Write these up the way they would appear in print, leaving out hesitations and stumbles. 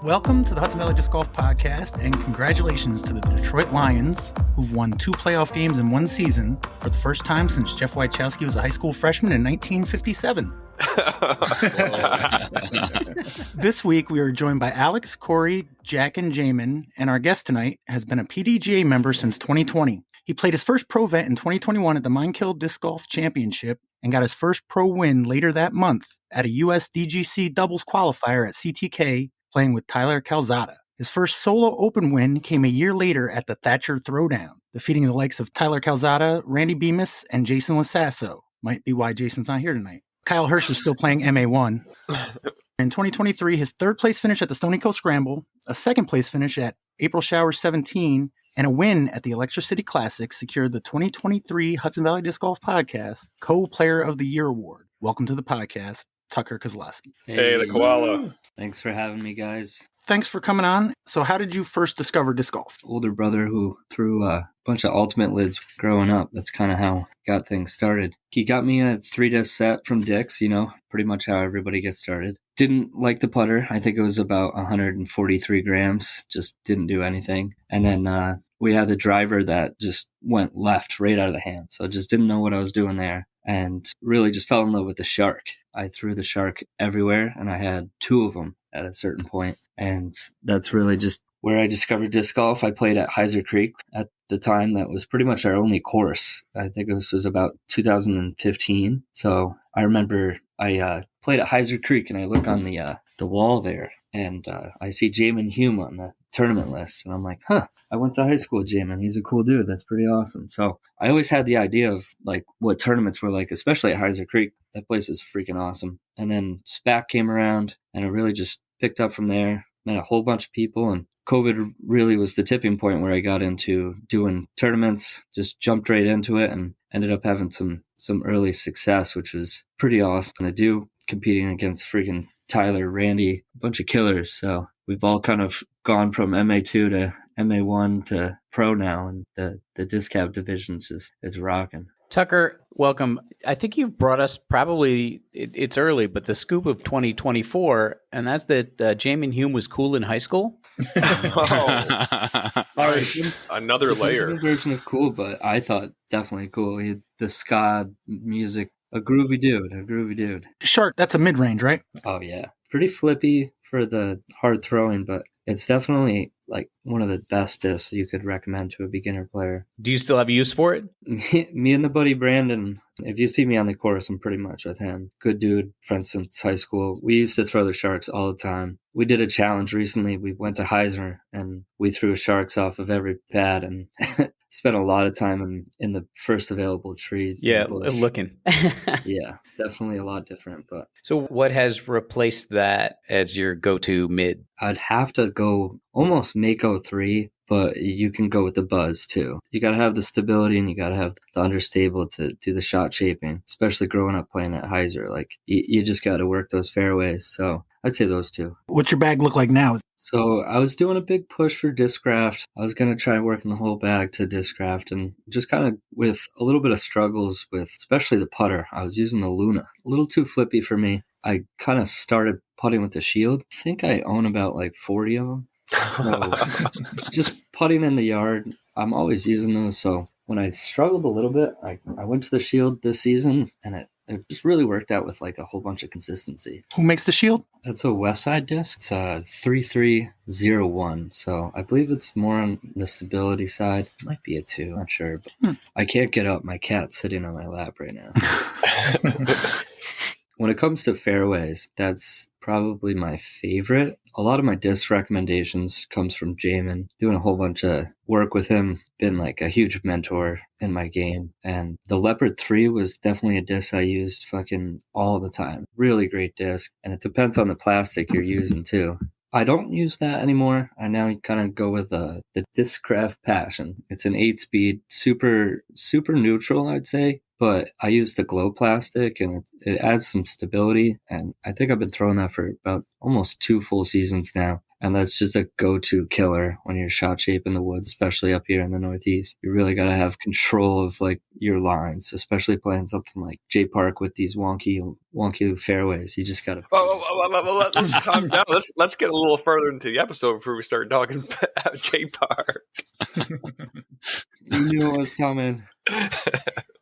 Welcome to the Hudson Valley Disc Golf Podcast, and congratulations to the Detroit Lions, who've won 2 playoff games in one season for the first time since Jeff Wojciechowski was a high school freshman in 1957. This week, we are joined by Alex, Corey, Jack, and Jaimen, and our guest tonight has been a PDGA member since 2020. He played his first pro event in 2021 at the Minekill Disc Golf Championship and got his first pro win later that month at a USDGC doubles qualifier at CTK, playing with Tyler Calzada. His first solo open win came a year later at the Thatcher Throwdown, defeating the likes of Tyler Calzada, Randy Bemis, and Jason Lasasso. Might be why Jason's not here tonight. Kyle Hirsch is still playing MA1. In 2023, his third place finish at the Stony Coast Scramble, a second place finish at April Showers 17, and a win at the Electricity Classic secured the 2023 Hudson Valley Disc Golf Podcast Co-Player of the Year Award. Welcome to the podcast, Tucker Kozloski. Hey, the koala. Thanks for having me, guys. Thanks for coming on. So how did you first discover disc golf? Older brother who threw a bunch of ultimate lids growing up. That's kind of how I got things started. He got me a 3-disc set from Dick's, pretty much how everybody gets started. Didn't like the putter. I think it was about 143 grams. Just didn't do anything. And then we had the driver that just went left right out of the hand. So I just didn't know what I was doing there. And really just fell in love with the shark. I threw the shark everywhere, and I had 2 of them at a certain point. And that's really just where I discovered disc golf. I played at Heiser Creek at the time. That was pretty much our only course. I think this was about 2015. So I remember I played at Heiser Creek, and I look on the wall there, and I see Jaimen Hume on the tournament list. And I'm like, I went to high school with Jaimen. He's a cool dude. That's pretty awesome. So I always had the idea of like what tournaments were like, especially at Heiser Creek. That place is freaking awesome. And then SPAC came around, and it really just picked up from there. Met a whole bunch of people, and COVID really was the tipping point where I got into doing tournaments, just jumped right into it and ended up having some early success, which was pretty awesome to do, competing against freaking Tyler, Randy, a bunch of killers. So we've all kind of gone from MA2 to MA1 to pro now, and the disc cab division is rocking. Tucker, welcome. I think you've brought us probably, it's early, but the scoop of 2024, and that's that Jaimen Hume was cool in high school. Oh, another layer. It's a version of cool, but I thought definitely cool. He had the ska music, a groovy dude. Shark, that's a mid-range, right? Oh, yeah. Pretty flippy for the hard throwing, but it's definitely like one of the best discs you could recommend to a beginner player. Do you still have use for it? Me and the buddy Brandon, if you see me on the course, I'm pretty much with him. Good dude, friends since high school. We used to throw the sharks all the time. We did a challenge recently. We went to Heiser, and we threw sharks off of every pad, and spent a lot of time in the first available tree. Yeah, looking. Yeah, definitely a lot different. But so what has replaced that as your go-to mid? I'd have to go almost Mako 3, but you can go with the buzz too. You got to have the stability, and you got to have the understable to do the shot shaping, especially growing up playing at Heiser. Like you just got to work those fairways. So I'd say those 2. What's your bag look like now? So I was doing a big push for Discraft. I was going to try working the whole bag to Discraft, and just kind of with a little bit of struggles with especially the putter. I was using the Luna. A little too flippy for me. I kind of started putting with the Shield. I think I own about like 40 of them. So just putting in the yard, I'm always using those. So when I struggled a little bit, I went to the Shield this season, and it just really worked out with like a whole bunch of consistency. Who makes the Shield? That's a Westside disc. It's a 3301. So I believe it's more on the stability side. It might be a 2. Not sure. But I can't get up. My cat's sitting on my lap right now. When it comes to fairways, that's probably my favorite. A lot of my disc recommendations comes from Jaimen. Doing a whole bunch of work with him, been like a huge mentor in my game. And the Leopard 3 was definitely a disc I used fucking all the time. Really great disc. And it depends on the plastic you're using too. I don't use that anymore. I now kind of go with the Discraft Passion. It's an 8-speed, super neutral, I'd say. But I use the glow plastic, and it adds some stability. And I think I've been throwing that for about almost 2 full seasons now. And that's just a go-to killer when you're shot shape in the woods, especially up here in the Northeast. You really got to have control of like your lines, especially playing something like J Park with these wonky fairways. You just got to. Let's calm down. Let's get a little further into the episode before we start talking about J Park. You knew it was coming.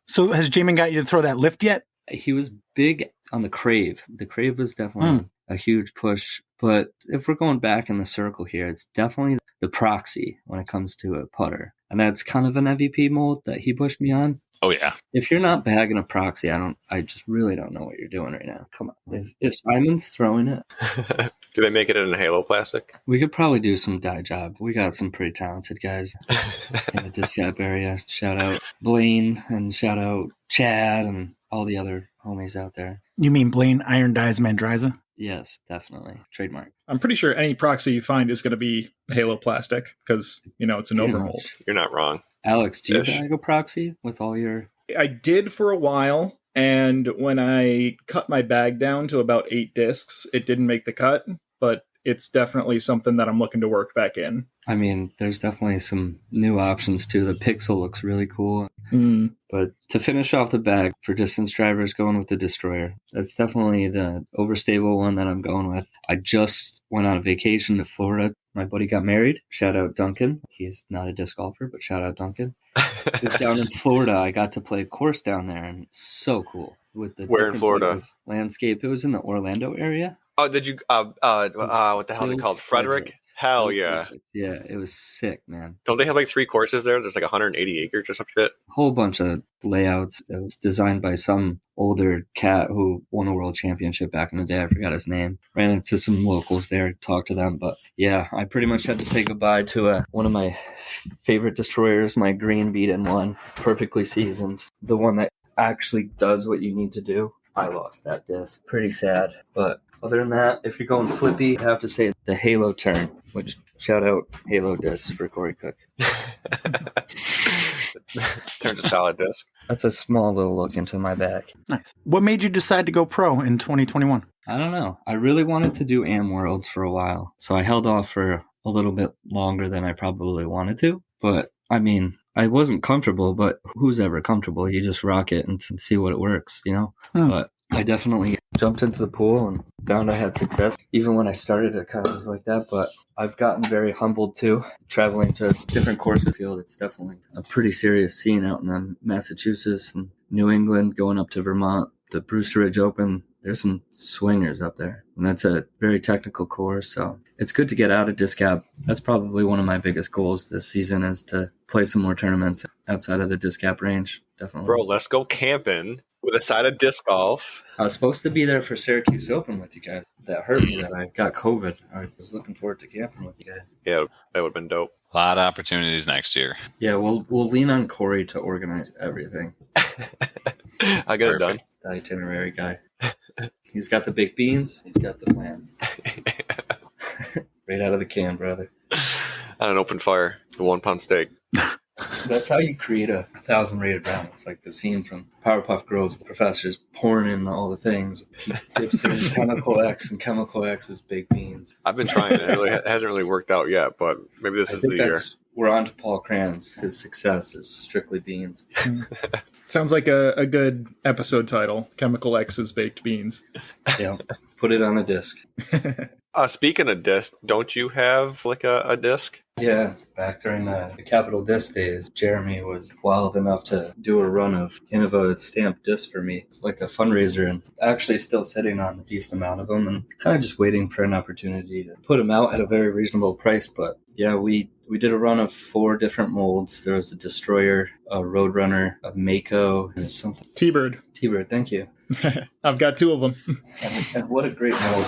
So has Jaimen got you to throw that lift yet? He was big on the crave. The crave was definitely a huge push. But if we're going back in the circle here, it's definitely the proxy when it comes to a putter. And that's kind of an MVP mold that he pushed me on. Oh, yeah. If you're not bagging a proxy, I just really don't know what you're doing right now. Come on. If Simon's throwing it. Do they make it in a halo plastic? We could probably do some dye job. We got some pretty talented guys in the disc gap area. Shout out Blaine and shout out Chad and all the other homies out there. You mean Blaine Iron Dyes Mandriza? Yes, definitely. Trademark. I'm pretty sure any proxy you find is going to be halo plastic because, it's an overmold. You're not wrong. Alex, do you bag a proxy with all your... I did for a while, and when I cut my bag down to about 8 discs, it didn't make the cut, but it's definitely something that I'm looking to work back in. I mean, there's definitely some new options too. The Pixel looks really cool. But to finish off the bag for distance drivers, going with the Destroyer. That's definitely the overstable one that I'm going with. I just went on a vacation to Florida. My buddy got married. Shout out Duncan. He's not a disc golfer, but shout out Duncan. He was down in Florida. I got to play a course down there, and so cool. With the Where in Florida? Landscape. It was in the Orlando area. Oh, did you? What the hell is it called? Frederick? Hell yeah. Yeah, it was sick, man. Don't they have like 3 courses there? There's like 180 acres or some shit. A whole bunch of layouts. It was designed by some older cat who won a world championship back in the day. I forgot his name. Ran into some locals there, talked to them. But yeah, I pretty much had to say goodbye to one of my favorite destroyers, my green beat-in one, perfectly seasoned. The one that actually does what you need to do. I lost that disc. Pretty sad, but other than that, if you're going flippy, I have to say the Halo turn, which shout out Halo discs for Corey Cook. Turns a solid disc. That's a small little look into my bag. Nice. What made you decide to go pro in 2021? I don't know. I really wanted to do AM Worlds for a while, so I held off for a little bit longer than I probably wanted to. But, I mean, I wasn't comfortable, but who's ever comfortable? You just rock it and see what it works, But I definitely jumped into the pool and found I had success. Even when I started, it kind of was like that, but I've gotten very humbled too. Traveling to different courses field, it's definitely a pretty serious scene out in Massachusetts and New England, going up to Vermont, the Brewster Ridge Open. There's some swingers up there, and that's a very technical course, so it's good to get out of disc gap. That's probably one of my biggest goals this season is to play some more tournaments outside of the disc gap range. Definitely. Bro, let's go camping with a side of disc golf. I was supposed to be there for Syracuse Open with you guys. That hurt me that I got COVID. I was looking forward to camping with you guys. Yeah, that would have been dope. A lot of opportunities next year. Yeah, we'll lean on Corey to organize everything. I got it done. The itinerary guy. He's got the baked beans. He's got the plans. Right out of the can, brother. On an open fire, the 1 pound steak. That's how you create a 1,000 rated round. It's like the scene from Powerpuff Girls, professors pouring in all the things. He dips in Chemical X, and Chemical X is baked beans. I've been trying. It hasn't really worked out yet, but maybe this is the year. We're on to Paul Kranz. His success is strictly beans. Sounds like a good episode title. Chemical X's Baked Beans. Yeah, put it on a disc. Speaking of disc, don't you have like a disc? Yeah, back during the Capital Disc days, Jeremy was wild enough to do a run of Innova stamped discs for me, like a fundraiser, and actually still sitting on a decent amount of them and kind of just waiting for an opportunity to put them out at a very reasonable price. But yeah, we did a run of 4 different molds. There was a Destroyer, a Roadrunner, a Mako, and something. T-Bird. T-Bird, thank you. I've got 2 of them. And what a great mold.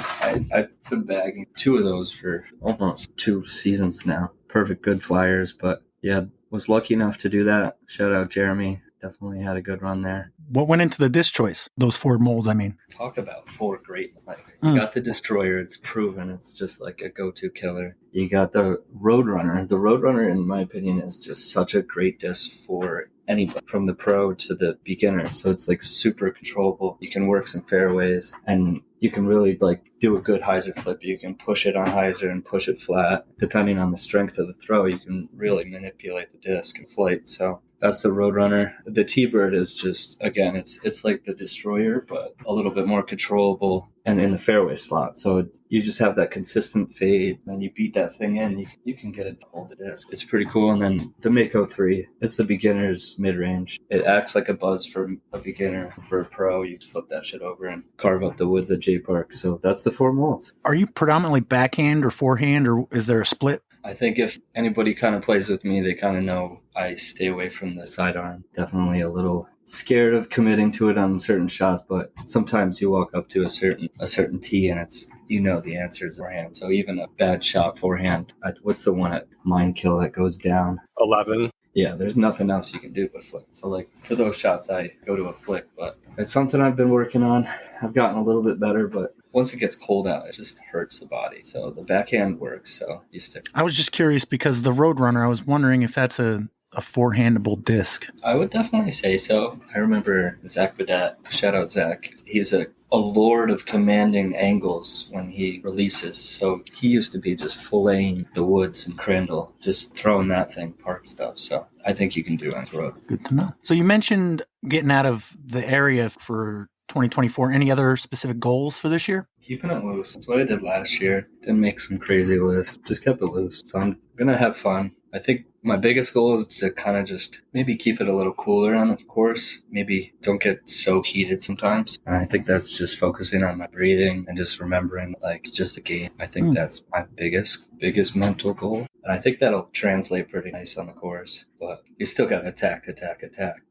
I've been bagging 2 of those for almost 2 seasons now. Perfect, good flyers, but yeah, was lucky enough to do that. Shout out Jeremy. Definitely had a good run there. What went into the disc choice? Those 4 molds, I mean. Talk about 4 great. You got the Destroyer. It's proven. It's just like a go-to killer. You got the Roadrunner. The Roadrunner, in my opinion, is just such a great disc for anybody, from the pro to the beginner. So it's like super controllable. You can work some fairways, and you can really like do a good hyzer flip, you can push it on hyzer and push it flat. Depending on the strength of the throw, you can really manipulate the disc in flight. So that's the Roadrunner. The T-Bird is just, again, it's like the Destroyer, but a little bit more controllable and in the fairway slot. So you just have that consistent fade, and you beat that thing in, you can get it to hold the disc. It's pretty cool. And then the Mako 3, it's the beginner's mid-range. It acts like a buzz for a beginner. For a pro, you flip that shit over and carve up the woods at J Park. So that's the 4 molds. Are you predominantly backhand or forehand, or is there a split? I think if anybody kind of plays with me, they kind of know I stay away from the sidearm. Definitely a little scared of committing to it on certain shots, but sometimes you walk up to a certain tee and it's, you know, the answer is forehand. So even a bad shot forehand, what's the one at Mind Kill that goes down? 11. Yeah, there's nothing else you can do but flick. So like for those shots, I go to a flick, but it's something I've been working on. I've gotten a little bit better, but once it gets cold out, it just hurts the body. So the backhand works, so you stick. I was just curious because the Roadrunner, I was wondering if that's a forehandable disc. I would definitely say so. I remember Zach Badat, shout out Zach. He's a lord of commanding angles when he releases. So he used to be just filleting the woods and Crandall, just throwing that thing park stuff. So I think you can do it on the road. Good to know. So you mentioned getting out of the area for 2024. Any other specific goals for this year? Keeping it loose. That's what I did last year. Didn't make some crazy lists. Just kept it loose. So I'm going to have fun. I think my biggest goal is to kind of just maybe keep it a little cooler on the course. Maybe don't get so heated sometimes. And I think that's just focusing on my breathing and just remembering like it's just a game. I think that's my biggest mental goal. And I think that'll translate pretty nice on the course. But you still got to attack.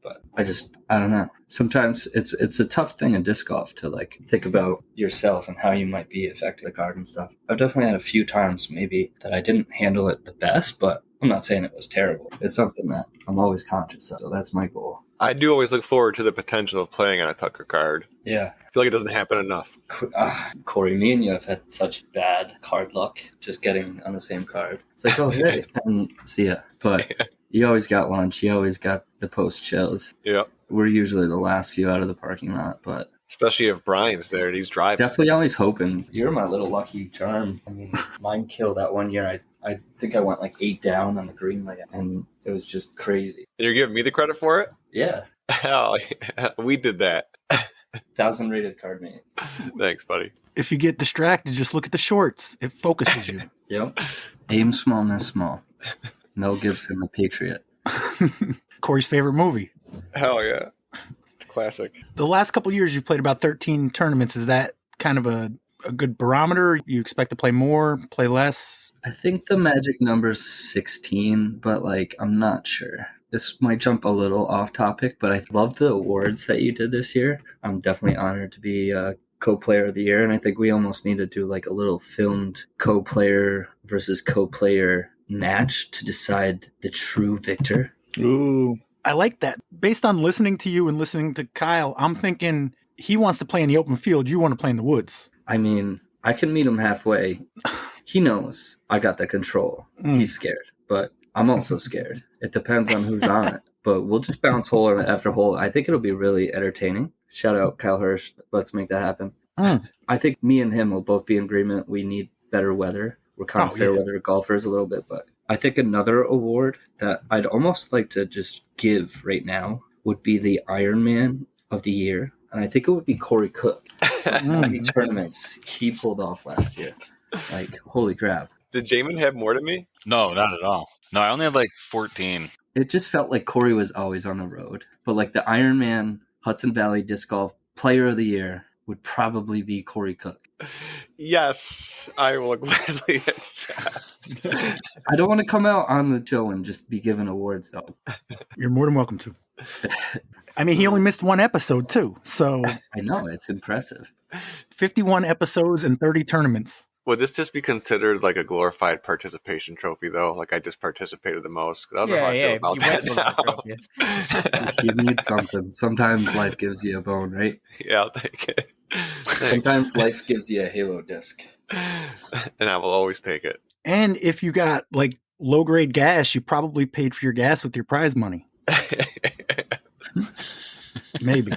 But I don't know. Sometimes it's a tough thing in disc golf to like think about yourself and how you might be affecting the card and stuff. I've definitely had a few times maybe that I didn't handle it the best, but I'm not saying it was terrible. It's something that I'm always conscious of. So that's my goal. I do always look forward to the potential of playing on a Tucker card. Yeah. I feel like it doesn't happen enough. Corey, me and you have had such bad card luck just getting on the same card. It's like, oh, hey, and see ya. But you always got lunch. You always got the post shows. Yeah. We're usually the last few out of the parking lot, but especially if Brian's there and he's driving. Definitely always hoping. You're my little lucky charm. I mean, Mind Kill that one year. I think I went like 8 down on the green layout, and it was just crazy. And you're giving me the credit for it? Yeah. Hell, we did that. 1,000 rated card mate. Thanks, buddy. If you get distracted, just look at the shorts. It focuses you. Yep. Aim small, miss small. Mel Gibson, The Patriot. Corey's favorite movie. Hell yeah. It's a classic. The last couple of years, you've played about 13 tournaments. Is that kind of a good barometer? You expect to play more, play less? I think the magic number's 16, but like I'm not sure. This might jump a little off topic, but I love the awards that you did this year. I'm definitely honored to be co-player of the year, and I think we almost need to do like a little filmed co-player versus co-player match to decide the true victor. Ooh, I like that. Based on listening to you and listening to Kyle, I'm thinking he wants to play in the open field. You want to play in the woods. I mean, I can meet him halfway. He knows I got the control. He's scared, but I'm also scared. It depends on who's on it. But we'll just bounce hole after hole. I think it'll be really entertaining. Shout out Kyle Hirsch. Let's make that happen. I think me and him will both be in agreement. We need better weather. We're kind of fair weather golfers a little bit, but I think another award that I'd almost like to just give right now would be the Ironman of the year. And I think it would be Corey Cook. How many tournaments he pulled off last year. Like, holy crap. Did Jaimen have more than me? No, not at all. No, I only had like 14. It just felt like Corey was always on the road. But like the Ironman Hudson Valley Disc Golf Player of the Year would probably be Corey Cook. Yes, I will gladly accept. I don't want to come out on the show and just be given awards, though. You're more than welcome to. I mean, he only missed one episode, too. So I know, it's impressive. 51 episodes and 30 tournaments. Would this just be considered like a glorified participation trophy, though? Like I just participated the most? 'Cause I don't know how I feel about that now. You need something. Sometimes life gives you a bone, right? Yeah, I'll take it. Thanks. Sometimes life gives you a Halo disc. And I will always take it. And if you got like low grade gas, you probably paid for your gas with your prize money. Maybe.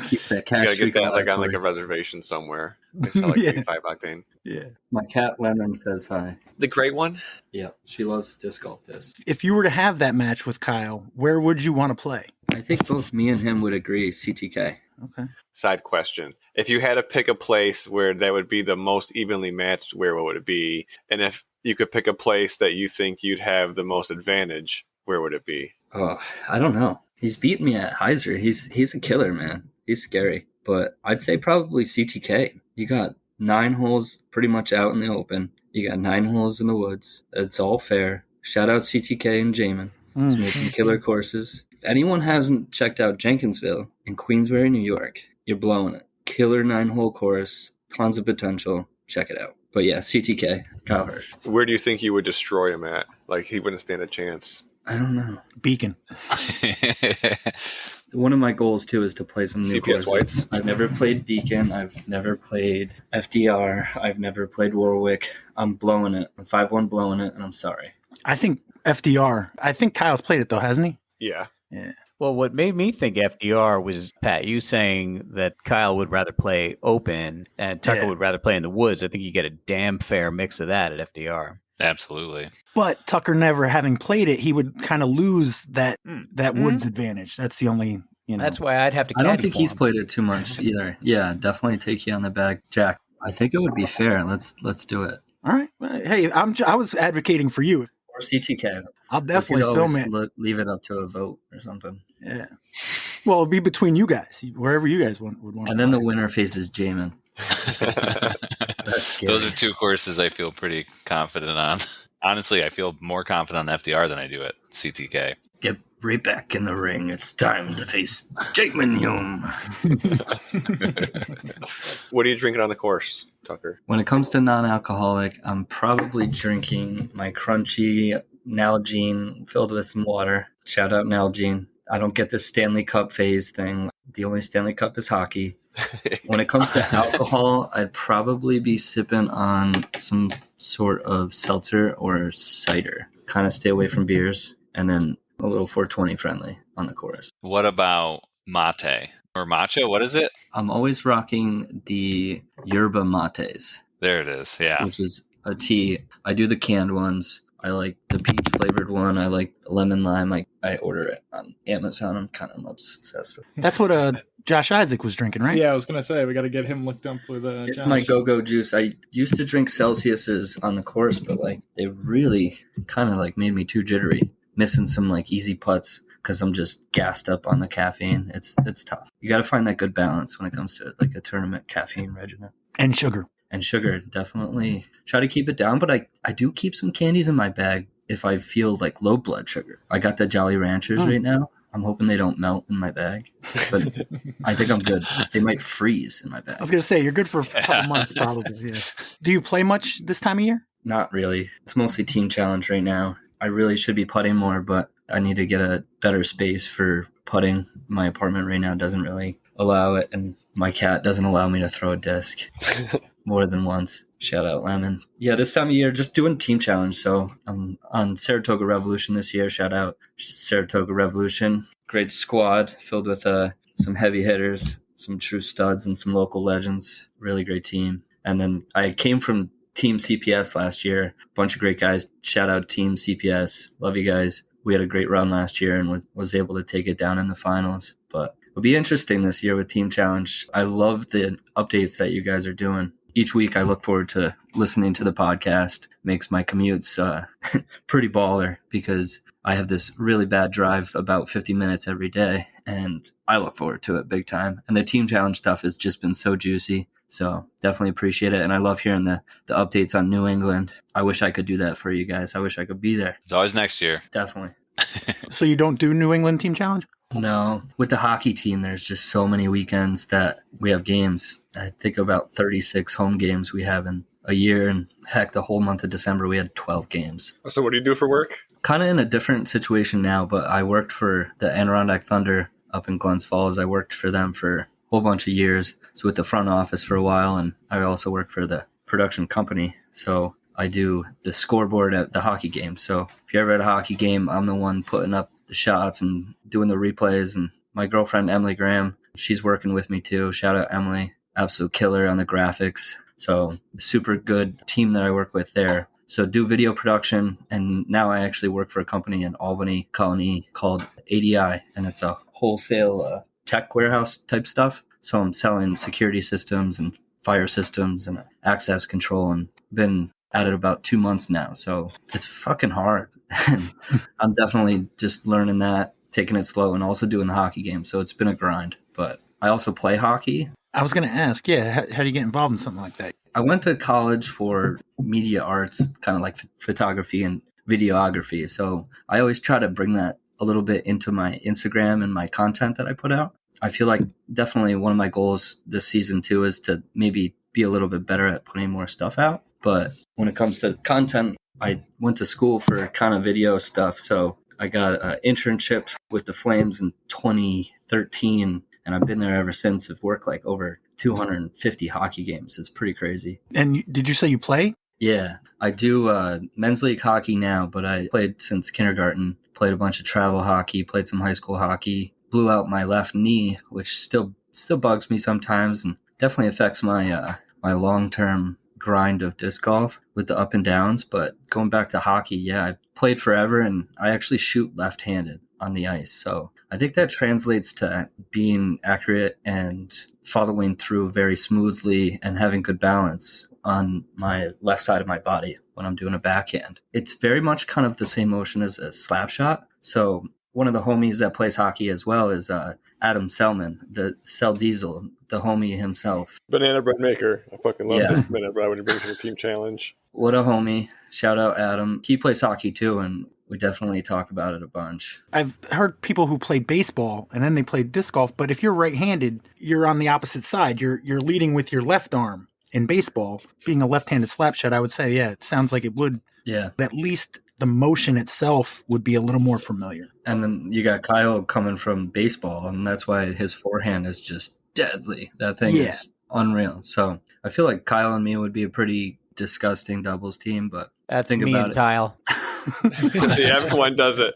Keep that cash. You gotta get that like on for like a you. reservation somewhere. They sell like 85 octane. Yeah. My cat Lemon says hi. The gray one? Yeah, she loves disc golf discs. If you were to have that match with Kyle, where would you want to play? I think both me and him would agree CTK. Okay. Side question. If you had to pick a place where that would be the most evenly matched, where would it be? And if you could pick a place that you think you'd have the most advantage, where would it be? Oh, I don't know. He's beaten me at Heiser. He's a killer, man. He's scary. But I'd say probably CTK. You got 9 holes pretty much out in the open. You got 9 holes in the woods. It's all fair. Shout out CTK and Jaimen. He's made some killer courses. If anyone hasn't checked out Jenkinsville in Queensbury, New York, you're blowing it. Killer 9-hole course. Tons of potential. Check it out. But yeah, CTK. Kyle Hirsch. Where do you think you would destroy him at? Like, he wouldn't stand a chance. I don't know. Beacon. One of my goals, too, is to play some new CPS courses. Whites? I've never played Beacon. I've never played FDR. I've never played Warwick. I'm blowing it. I'm 5-1 blowing it, and I'm sorry. I think FDR. I think Kyle's played it, though, hasn't he? Yeah. Yeah. Well, what made me think FDR was, Pat, you saying that Kyle would rather play open and Tucker would rather play in the woods. I think you get a damn fair mix of that at FDR. Absolutely. But Tucker never having played it, he would kind of lose that woods advantage. That's the only, That's why I'd have to. I don't think he's him. played it too much either. Yeah, definitely take you on the back, Jack. I think it would be fair. Let's do it. All right. Well, hey, I was advocating for you. Or CTK. I'll definitely film it. Leave it up to a vote or something. Yeah. Well, it'll be between you guys, wherever you guys would want. And then the winner faces Jaimen. That's scary. Those are 2 courses I feel pretty confident on. Honestly, I feel more confident on FDR than I do at CTK. Get right back in the ring. It's time to face Jaimen Hume. What are you drinking on the course, Tucker? When it comes to non-alcoholic, I'm probably drinking my crunchy Nalgene filled with some water. Shout out Nalgene. I don't get this Stanley Cup phase thing. The only Stanley Cup is hockey. When it comes to alcohol, I'd probably be sipping on some sort of seltzer or cider. Kind of stay away from beers. And then a little 420 friendly on the course. What about mate or matcha? What is it? I'm always rocking the yerba mates. There it is. Yeah. Which is a tea. I do the canned ones. I like the peach flavored one. I like the lemon lime. I order it on Amazon. I'm kind of obsessed with it. That's what Josh Isaac was drinking, right? Yeah, I was going to say, we got to get him looked up with It's Josh. my go-go juice. I used to drink Celsius's on the course, but they really kind of made me too jittery. Missing some easy putts because I'm just gassed up on the caffeine. It's tough. You got to find that good balance when it comes to a tournament caffeine regimen. And sugar. And sugar, definitely. Try to keep it down, but I do keep some candies in my bag if I feel low blood sugar. I got the Jolly Ranchers right now. I'm hoping they don't melt in my bag, but I think I'm good. They might freeze in my bag. I was going to say, you're good for a couple months probably. Yeah. Do you play much this time of year? Not really. It's mostly team challenge right now. I really should be putting more, but I need to get a better space for putting. My apartment right now doesn't really allow it, and my cat doesn't allow me to throw a disc more than once. Shout out Lemon. Yeah, this time of year, just doing team challenge. So I'm on Saratoga Revolution this year. Shout out Saratoga Revolution. Great squad filled with some heavy hitters, some true studs, and some local legends. Really great team. And then I came from Team CPS last year. A bunch of great guys. Shout out Team CPS. Love you guys. We had a great run last year and was able to take it down in the finals. But it'll be interesting this year with Team Challenge. I love the updates that you guys are doing. Each week I look forward to listening to the podcast. Makes my commutes pretty baller because I have this really bad drive about 50 minutes every day, and I look forward to it big time. And the Team Challenge stuff has just been so juicy. So definitely appreciate it. And I love hearing the updates on New England. I wish I could do that for you guys. I wish I could be there. It's always next year. Definitely. So you don't do New England Team Challenge? No. With the hockey team, there's just so many weekends that we have games. I think about 36 home games we have in a year. And heck, the whole month of December, we had 12 games. So what do you do for work? Kind of in a different situation now, but I worked for the Adirondack Thunder up in Glens Falls. I worked for them for a whole bunch of years. So with the front office for a while, and I also work for the production company. So I do the scoreboard at the hockey game. So if you're ever at a hockey game, I'm the one putting up the shots and doing the replays and my girlfriend, Emily Graham, she's working with me too. Shout out Emily, absolute killer on the graphics. So super good team that I work with there. So do video production, and now I actually work for a company in Albany, Colony called ADI, and it's a wholesale tech warehouse type stuff. So I'm selling security systems and fire systems and access control, and been at it about 2 months now. So it's fucking hard. And I'm definitely just learning that, taking it slow, and also doing the hockey game. So it's been a grind, but I also play hockey. I was going to ask, how do you get involved in something like that? I went to college for media arts, kind of like photography and videography. So I always try to bring that a little bit into my Instagram and my content that I put out. I feel like definitely one of my goals this season too is to maybe be a little bit better at putting more stuff out. But when it comes to content, I went to school for kind of video stuff. So I got an internship with the Flames in 2013, and I've been there ever since. I've worked like over 250 hockey games. It's pretty crazy. And did you say you play? Yeah, I do men's league hockey now, but I played since kindergarten, played a bunch of travel hockey, played some high school hockey, blew out my left knee, which still bugs me sometimes and definitely affects my my long-term grind of disc golf with the up and downs. But going back to hockey, yeah, I played forever, and I actually shoot left-handed on the ice. So I think that translates to being accurate and following through very smoothly and having good balance on my left side of my body when I'm doing a backhand. It's very much kind of the same motion as a slap shot. So one of the homies that plays hockey as well is Adam Selman, the Cell Diesel, the homie himself. Banana bread maker. I fucking love Yeah. this banana bread when he brings to the team challenge. What a homie. Shout out Adam. He plays hockey too, and we definitely talk about it a bunch. I've heard people who play baseball and then they play disc golf, but if you're right-handed, you're on the opposite side. You're leading with your left arm. In baseball, being a left-handed slap shot, I would say, yeah, it sounds like it would. Yeah. At least the motion itself would be a little more familiar. And then you got Kyle coming from baseball, and that's why his forehand is just deadly. That thing is unreal. So I feel like Kyle and me would be a pretty disgusting doubles team, but That's think me about and it. Kyle. See, everyone does it.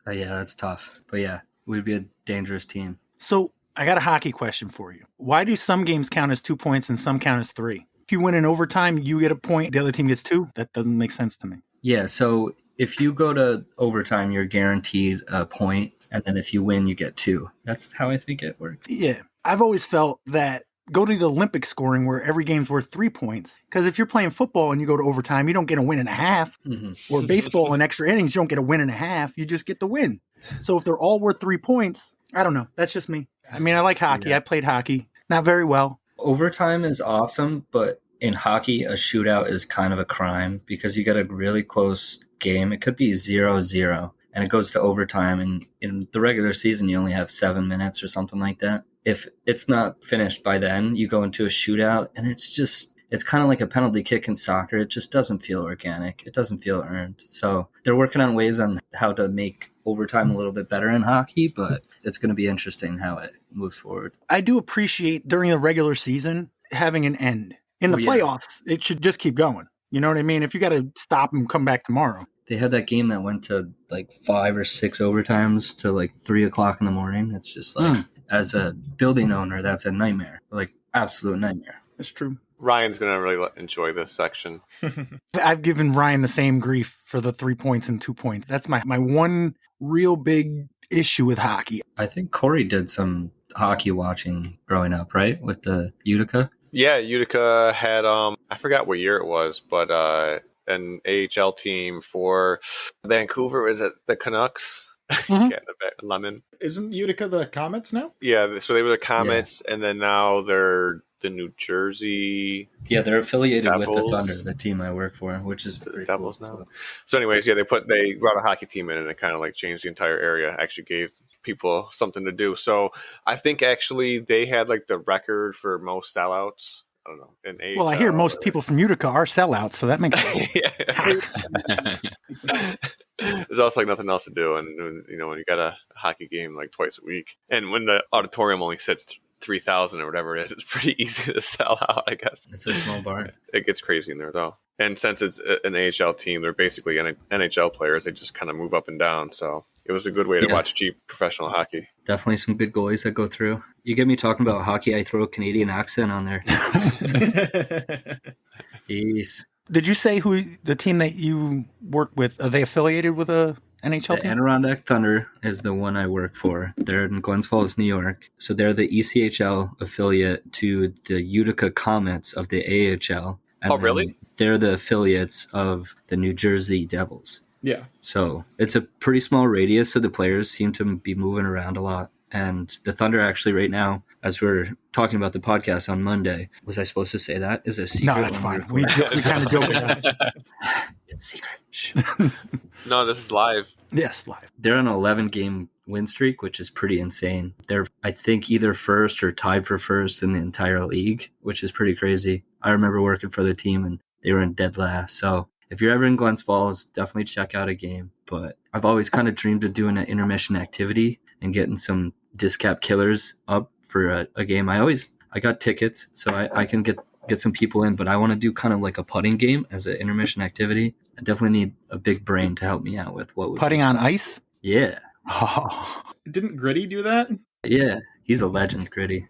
Yeah, that's tough. But yeah, we'd be a dangerous team. So I got a hockey question for you. Why do some games count as 2 points and some count as 3? If you win in overtime, you get a point, the other team gets 2? That doesn't make sense to me. Yeah, so if you go to overtime, you're guaranteed a point, and then if you win, you get 2. That's how I think it works. Yeah. I've always felt that go to the Olympic scoring where every game's worth 3 points. Because if you're playing football and you go to overtime, you don't get a win and a half. Mm-hmm. Or baseball in extra innings, you don't get a win and a half. You just get the win. So if they're all worth 3 points, I don't know. That's just me. I mean, I like hockey. Yeah. I played hockey. Not very well. Overtime is awesome, but in hockey, a shootout is kind of a crime because you get a really close game. It could be 0-0, and it goes to overtime. And in the regular season, you only have 7 minutes or something like that. If it's not finished by then, you go into a shootout, and it's kind of like a penalty kick in soccer. It just doesn't feel organic. It doesn't feel earned. So they're working on ways on how to make overtime a little bit better in hockey, but it's going to be interesting how it moves forward. I do appreciate during the regular season having an end. In the Oh, yeah. playoffs, it should just keep going. You know what I mean? If you got to stop and come back tomorrow. They had that game that went to like 5 or 6 overtimes to like 3 o'clock in the morning. It's just like, as a building owner, that's a nightmare, like absolute nightmare. That's true. Ryan's going to really enjoy this section. I've given Ryan the same grief for the 3 points and 2 points. That's my one real big issue with hockey. I think Corey did some hockey watching growing up, right? With the Utica. Yeah, Utica had, I forgot what year it was, but an AHL team for Vancouver. Is it the Canucks? Mhm. Yeah, the Lemon. Isn't Utica the Comets now? Yeah, so they were the Comets, and then now they're the New Jersey Yeah, they're affiliated with the Devils. Thunder, the team I work for, which is pretty Devils cool. now. So anyways, yeah, they brought a hockey team in, and it kind of like changed the entire area. Actually gave people something to do. So I think actually they had like the record for most sellouts. I don't know. In AHL, Well, I hear most people from Utica are sellouts, so that makes sense. There's also like nothing else to do, and you know when you got a hockey game like twice a week, and when the auditorium only sits 3,000 or whatever it is, it's pretty easy to sell out. I guess It's a small bar. it gets crazy in there though, and since it's an AHL team, they're basically NHL players. They just kind of move up and down, so it was a good way to Yeah. watch cheap professional hockey. Definitely some good goalies that go through. You get me talking about hockey, I throw a Canadian accent on there. Jeez. Did you say who the team that you work with, are they affiliated with a NHL The team? Adirondack Thunder is the one I work for. They're in Glens Falls, New York. So they're the ECHL affiliate to the Utica Comets of the AHL. And Oh, really? then they're the affiliates of the New Jersey Devils. Yeah. So it's a pretty small radius, so the players seem to be moving around a lot. And the Thunder actually right now, as we're talking about the podcast on Monday, was I supposed to say that? Is it a secret? No, that's fine. We kind of joke about that. It's secret. Shh. No, this is live. Yes, live. They're on an 11-game win streak, which is pretty insane. They're, I think, either first or tied for first in the entire league, which is pretty crazy. I remember working for the team, and they were in dead last. So if you're ever in Glens Falls, definitely check out a game. But I've always kind of dreamed of doing an intermission activity and getting some disc cap killers up for a game. I got tickets, so I can get some people in, but I want to do kind of like a putting game as an intermission activity. I definitely need a big brain to help me out with what would Putting on ice? Yeah. Oh. Didn't Gritty do that? Yeah. He's a legend, Gritty.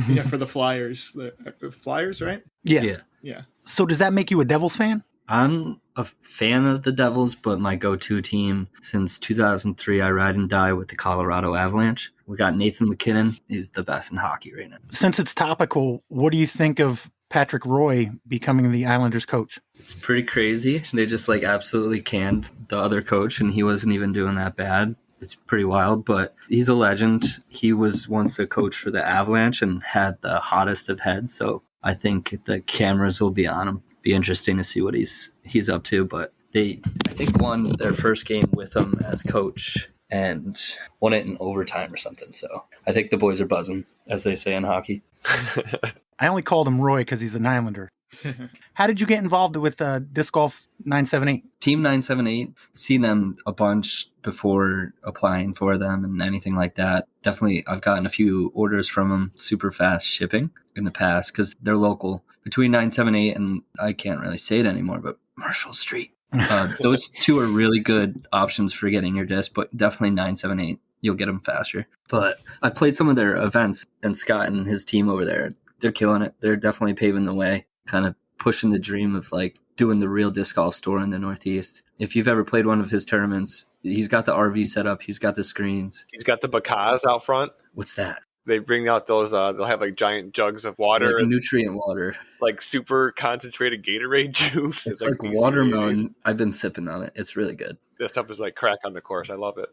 Yeah, for the Flyers. The Flyers, right? Yeah. Yeah. So does that make you a Devils fan? I'm a fan of the Devils, but my go-to team since 2003, I ride and die with the Colorado Avalanche. We got Nathan McKinnon. He's the best in hockey right now. Since it's topical, what do you think of Patrick Roy becoming the Islanders coach? It's pretty crazy. They just absolutely canned the other coach, and he wasn't even doing that bad. It's pretty wild, but he's a legend. He was once a coach for the Avalanche and had the hottest of heads, so I think the cameras will be on him. Be interesting to see what he's up to, but they, I think, won their first game with him as coach and won it in overtime or something. So I think the boys are buzzing, as they say in hockey. I only called him Roy because he's an Islander. How did you get involved with Disc Golf 978? Team 978, see them a bunch before applying for them and anything like that. Definitely, I've gotten a few orders from them, super fast shipping in the past because they're local. Between 978 and, I can't really say it anymore, but Marshall Street. Those two are really good options for getting your disc, but definitely 978. You'll get them faster. But I've played some of their events, and Scott and his team over there, they're killing it. They're definitely paving the way, kind of pushing the dream of doing the real disc golf store in the Northeast. If you've ever played one of his tournaments, he's got the RV set up. He's got the screens. He's got the bacas out front. What's that? They bring out those, they'll have giant jugs of water. Nutrient water. Super concentrated Gatorade juice. It's like watermelon. I've been sipping on it. It's really good. That stuff is like crack on the course. I love it.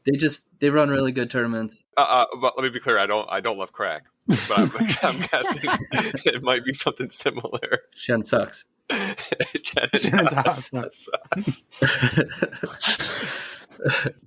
They run really good tournaments. But let me be clear. I don't love crack. But I'm guessing it might be something similar. Shen sucks. Shen sucks.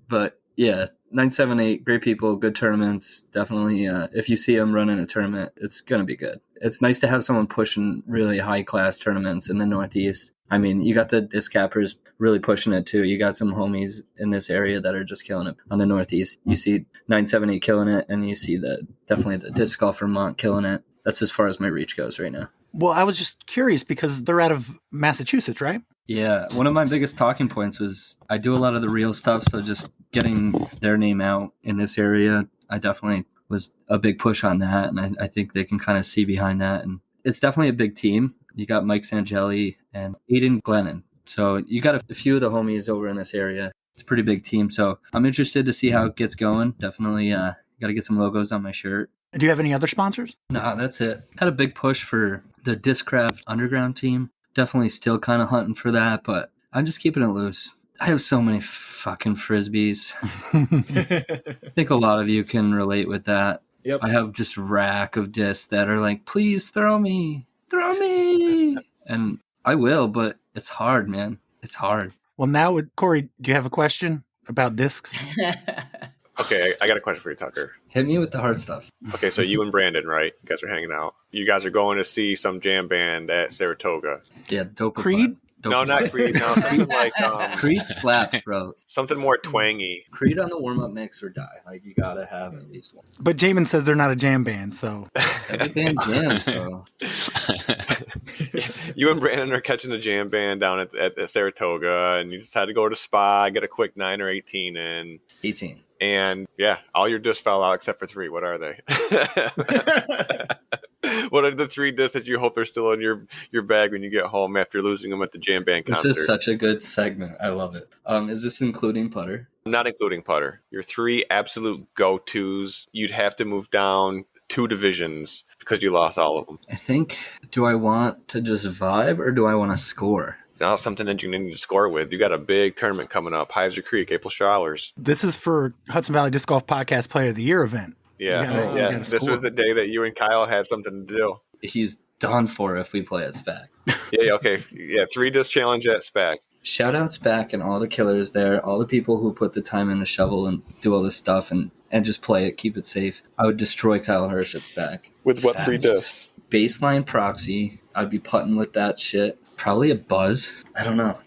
But yeah, 978, great people, good tournaments. Definitely, if you see them running a tournament, it's going to be good. It's nice to have someone pushing really high-class tournaments in the Northeast. I mean, you got the disc cappers really pushing it too. You got some homies in this area that are just killing it on the Northeast. You see 978 killing it, and you see definitely the Disc Golf Vermont killing it. That's as far as my reach goes right now. Well, I was just curious because they're out of Massachusetts, right? Yeah, one of my biggest talking points was I do a lot of the real stuff, so just getting their name out in this area, I definitely was a big push on that, and I think they can kind of see behind that. And it's definitely a big team. You got Mike Sangeli and Aiden Glennon. So you got a few of the homies over in this area. It's a pretty big team, so I'm interested to see how it gets going. Definitely got to get some logos on my shirt. Do you have any other sponsors? No, that's it. Had a big push for the Discraft Underground team. Definitely still kind of hunting for that, but I'm just keeping it loose. I have so many fucking Frisbees. I think a lot of you can relate with that. Yep. I have just rack of discs that are like, please throw me. And I will, but it's hard, man. It's hard. Well, now, Corey, do you have a question about discs? Okay, I got a question for you, Tucker. Hit me with the hard stuff. Okay, so you and Brandon, right? You guys are hanging out. You guys are going to see some jam band at Saratoga. Yeah, dope. Creed? No, not Creed. No, something like Creed slaps, bro. something more twangy. Creed on the warm-up mix or die. You gotta have at least one. But Jaimen says they're not a jam band, so. Every band jams, bro. You and Brandon are catching the jam band down at Saratoga, and you just had to go to Spa, get a quick 9 or 18 in. 18. And yeah, all your discs fell out except for 3. What are they? What are the 3 discs that you hope are still in your bag when you get home after losing them at the jam band concert? This is such a good segment. I love it. Is this including putter? Not including putter. Your 3 absolute go-tos. You'd have to move down 2 divisions because you lost all of them. I think, do I want to just vibe or do I want to score? Now something that you need to score with. You got a big tournament coming up, Heiser Creek, April Showers. This is for Hudson Valley Disc Golf Podcast Player of the Year event. Yeah, This was the day that you and Kyle had something to do. He's done for if we play at SPAC. Okay. Yeah, 3 disc challenge at SPAC. Shout out SPAC and all the killers there, all the people who put the time in the shovel and do all this stuff and just play it, keep it safe. I would destroy Kyle Hirsch at SPAC. With what 3 discs? Baseline proxy. I'd be putting with that shit. Probably a buzz. I don't know.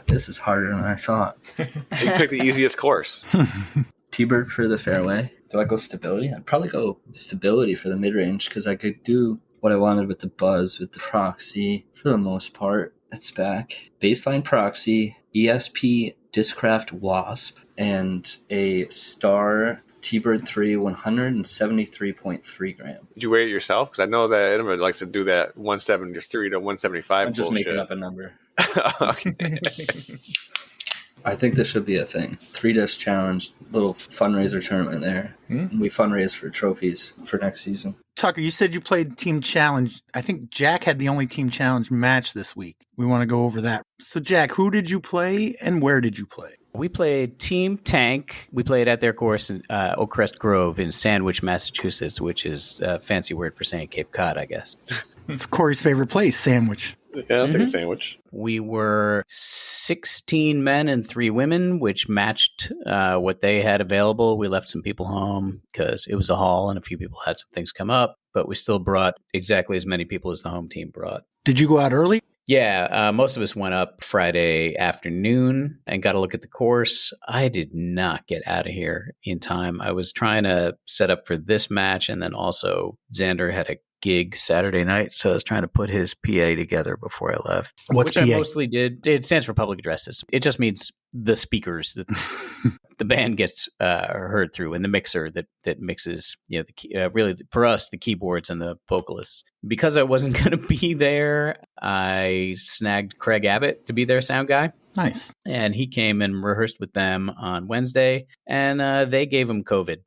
This is harder than I thought. You picked the easiest course. T-bird for the fairway. Do I go stability? I'd probably go stability for the mid-range because I could do what I wanted with the buzz, with the proxy, for the most part. It's back. Baseline proxy, ESP Discraft Wasp, and a Star T-Bird 3 173.3 gram. Did you weigh it yourself? Because I know that Edmund likes to do that 173 to 175 I'm just bullshit. making up a number. Okay. I think this should be a thing. 3 disc challenge, little fundraiser tournament there. We fundraise for trophies for next season. Tucker, you said you played Team Challenge. I think Jack had the only Team Challenge match this week. We want to go over that. So, Jack, who did you play and where did you play? We played Team Tank. We played at their course in Oak Crest Grove in Sandwich, Massachusetts, which is a fancy word for saying Cape Cod, I guess. It's Corey's favorite place, Sandwich. Yeah, I'll take a sandwich. We were 16 men and 3 women, which matched what they had available. We left some people home because it was a haul and a few people had some things come up, but we still brought exactly as many people as the home team brought. Did you go out early? Yeah, most of us went up Friday afternoon and got a look at the course. I did not get out of here in time. I was trying to set up for this match, and then also Xander had a gig Saturday night, so I was trying to put his PA together before I left. What's PA? I mostly did. It stands for public addresses. It just means the speakers that the band gets heard through, and the mixer that mixes, the key, really for us, the keyboards and the vocalists. Because I wasn't going to be there, I snagged Craig Abbott to be their sound guy. Nice. And he came and rehearsed with them on Wednesday, and they gave him COVID.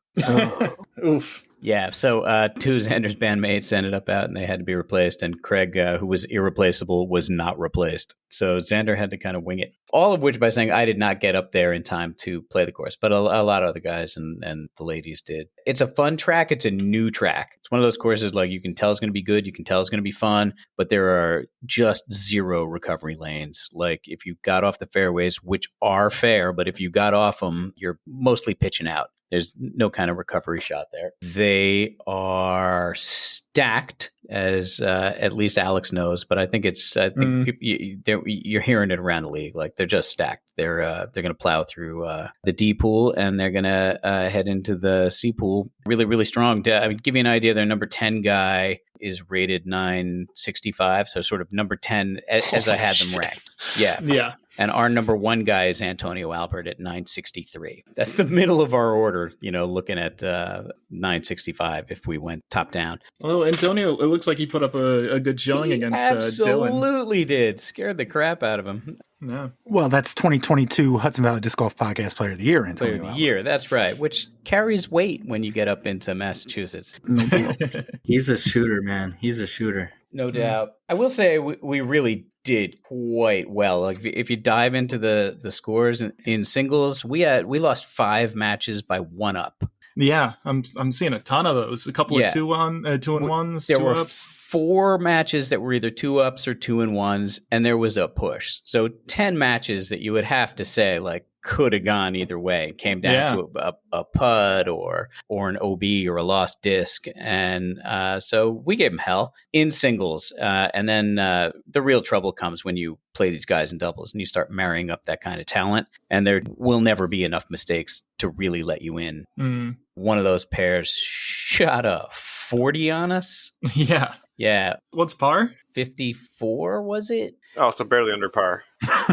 Oof. Yeah, so 2 Xander's bandmates ended up out and they had to be replaced, and Craig, who was irreplaceable, was not replaced. So Xander had to kind of wing it. All of which by saying I did not get up there in time to play the course, but a lot of other guys and the ladies did. It's a fun track. It's a new track. It's one of those courses like you can tell it's going to be good, you can tell it's going to be fun, but there are just 0 recovery lanes. Like if you got off the fairways, which are fair, but if you got off them, you're mostly pitching out. There's no kind of recovery shot there. They are stacked, as at least Alex knows, but I think you're hearing it around the league. Like they're just stacked. They're going to plow through the D pool and they're going to head into the C pool really, really strong. To give you an idea, their number 10 guy is rated 965, so sort of number 10 as I had them ranked. Yeah. And our number 1 guy is Antonio Albert at 963. That's the middle of our order, looking at 965 if we went top down. Well, Antonio, it looks like he put up a good showing against Dylan. Absolutely did. Scared the crap out of him. Yeah. Well, that's 2022 Hudson Valley Disc Golf Podcast Player of the Year, Antonio. Player of the Year, that's right, which carries weight when you get up into Massachusetts. No deal. He's a shooter, man. He's a shooter. No doubt. I will say we really did quite well. Like if you dive into the scores in singles, we lost 5 matches by 1 up. Yeah, I'm seeing a ton of those. A couple of 2-1s, there 2 were ups. 4 matches that were either 2 ups or 2-1s, and there was a push. So 10 matches that you would have to say like could have gone either way. It came down to a pud or an OB or a lost disc, and so we gave them hell in singles. And then the real trouble comes when you play these guys in doubles and you start marrying up that kind of talent, and there will never be enough mistakes to really let you in. One of those pairs shot a 40 on us. Yeah. Yeah. What's par? 54, was it? Oh, so barely under par.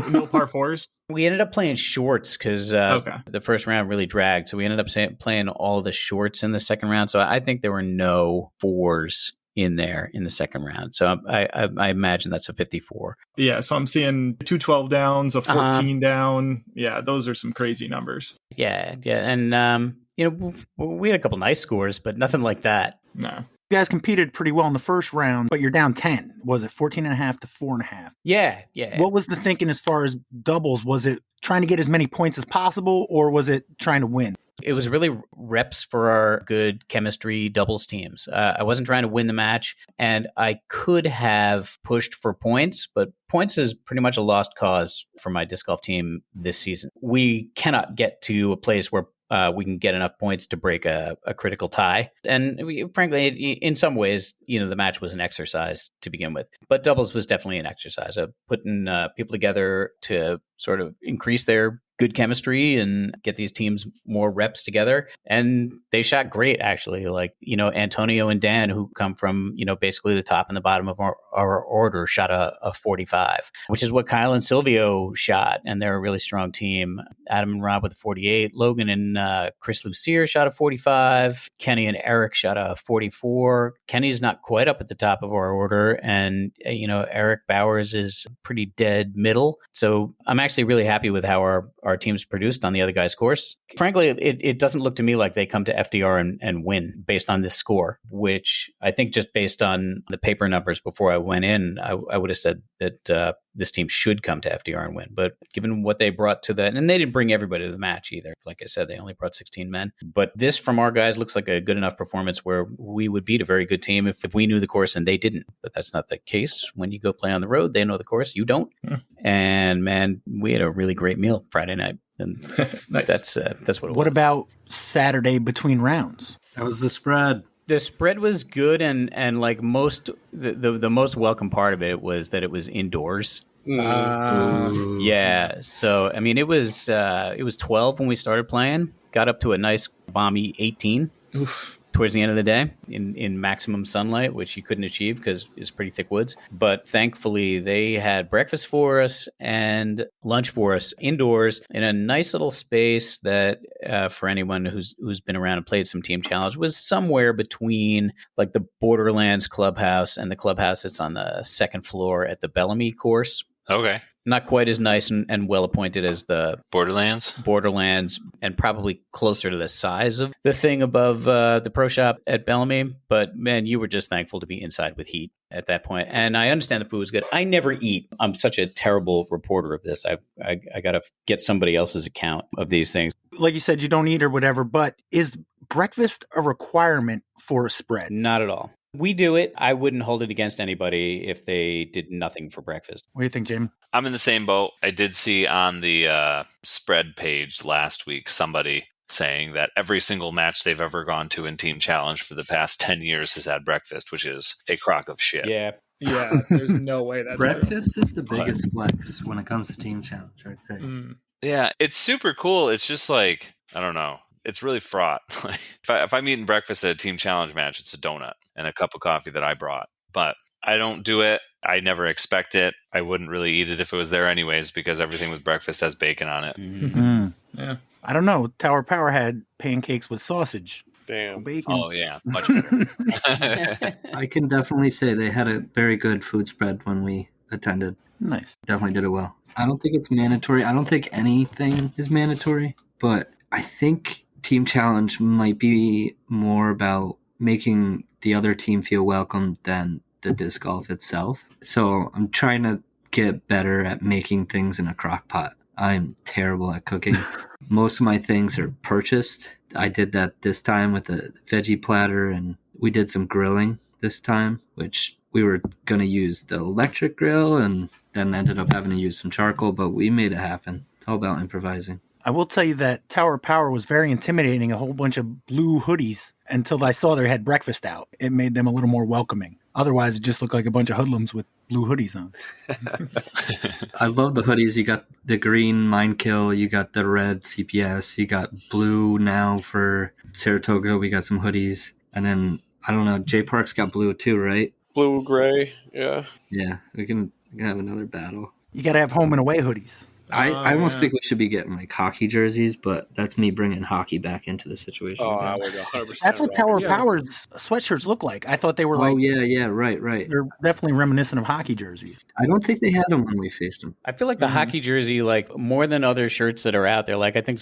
No par fours? We ended up playing shorts because Okay. the first round really dragged. So we ended up playing all the shorts in the second round. So I think there were no fours in there in the second round. So I imagine that's a 54. Yeah, so I'm seeing 212 downs, a 14 down. Yeah, those are some crazy numbers. Yeah. And, we had a couple nice scores, but nothing like that. No. You guys competed pretty well in the first round, but you're down 10. Was it 14.5 to 4.5? Yeah. What was the thinking as far as doubles? Was it trying to get as many points as possible, or was it trying to win? It was really reps for our good chemistry doubles teams. I wasn't trying to win the match, and I could have pushed for points, but points is pretty much a lost cause for my disc golf team this season. We cannot get to a place where we can get enough points to break a critical tie. And frankly, in some ways, the match was an exercise to begin with. But doubles was definitely an exercise of putting people together to sort of increase their good chemistry and get these teams more reps together. And they shot great, actually. Like, Antonio and Dan, who come from, basically the top and the bottom of our order, shot a 45, which is what Kyle and Silvio shot. And they're a really strong team. Adam and Rob with a 48. Logan and Chris Lucier shot a 45. Kenny and Eric shot a 44. Kenny's not quite up at the top of our order. And, Eric Bowers is pretty dead middle. So I'm actually really happy with how our teams produced on the other guy's course. Frankly, it doesn't look to me like they come to FDR and win based on this score, which I think just based on the paper numbers before I went in, I would have said that this team should come to FDR and win. But given what they brought to that, and they didn't bring everybody to the match either. Like I said, they only brought 16 men. But this from our guys looks like a good enough performance where we would beat a very good team if we knew the course and they didn't. But that's not the case. When you go play on the road, they know the course. You don't. And man, we had a really great meal Friday night. And Nice. that's what it was. What about Saturday between rounds? That was the spread. The spread was good, and like the most welcome part of it was that it was indoors. Yeah, so I mean it was 12 when we started playing. Got up to a nice balmy 18. Oof. Towards the end of the day in maximum sunlight, which you couldn't achieve because it's pretty thick woods. But thankfully, they had breakfast for us and lunch for us indoors in a nice little space that, for anyone who's been around and played some Team Challenge, was somewhere between like the Borderlands clubhouse and the clubhouse that's on the second floor at the Bellamy course. Okay. Not quite as nice and well appointed as the Borderlands, and probably closer to the size of the thing above the pro shop at Bellamy. But man, you were just thankful to be inside with heat at that point. And I understand the food was good. I never eat. I'm such a terrible reporter of this. I got to get somebody else's account of these things. Like you said, you don't eat or whatever, but is breakfast a requirement for a spread? Not at all. We do it. I wouldn't hold it against anybody if they did nothing for breakfast. What do you think, Jaimen? I'm in the same boat. I did see on the spread page last week somebody saying that every single match they've ever gone to in Team Challenge for the past 10 years has had breakfast, which is a crock of shit. Yeah. Yeah, there's no way that's Breakfast is the biggest flex when it comes to Team Challenge, I'd say. Yeah, it's super cool. It's just like, I don't know. It's really fraught. If I'm eating breakfast at a Team Challenge match, it's a donut and a cup of coffee that I brought. But I don't do it. I never expect it. I wouldn't really eat it if it was there anyways, because everything with breakfast has bacon on it. Mm-hmm. Yeah. I don't know. Tower Power had pancakes with sausage. Damn. Bacon. Oh, yeah. Much better. I can definitely say they had a very good food spread when we attended. Nice. Definitely did it well. I don't think it's mandatory. I don't think anything is mandatory, but I think Team Challenge might be more about making the other team feel welcome than the disc golf itself. So I'm trying to get better at making things in a crock pot. I'm terrible at cooking. Most of my things are purchased. I did that this time with a veggie platter, and we did some grilling this time, which we were going to use the electric grill and then ended up having to use some charcoal, but we made it happen. It's all about improvising. I will tell you that Tower Power was very intimidating, a whole bunch of blue hoodies, until I saw they had breakfast out. It made them a little more welcoming. Otherwise, it just looked like a bunch of hoodlums with blue hoodies on. I love the hoodies. You got the green Mind Kill, you got the red CPS, you got blue now for Saratoga. We got some hoodies. And then, I don't know, J Park's got blue too, right? Blue, gray, yeah. Yeah, we can have another battle. You got to have home and away hoodies. I almost think we should be getting like hockey jerseys, but that's me bringing hockey back into the situation. Oh, again. I would 100%. That's what Tower Yeah. Power's sweatshirts look like. I thought they were Oh, yeah, right. they're definitely reminiscent of hockey jerseys. I don't think they had them when we faced them. I feel like the hockey jersey, like more than other shirts that are out there, like I think,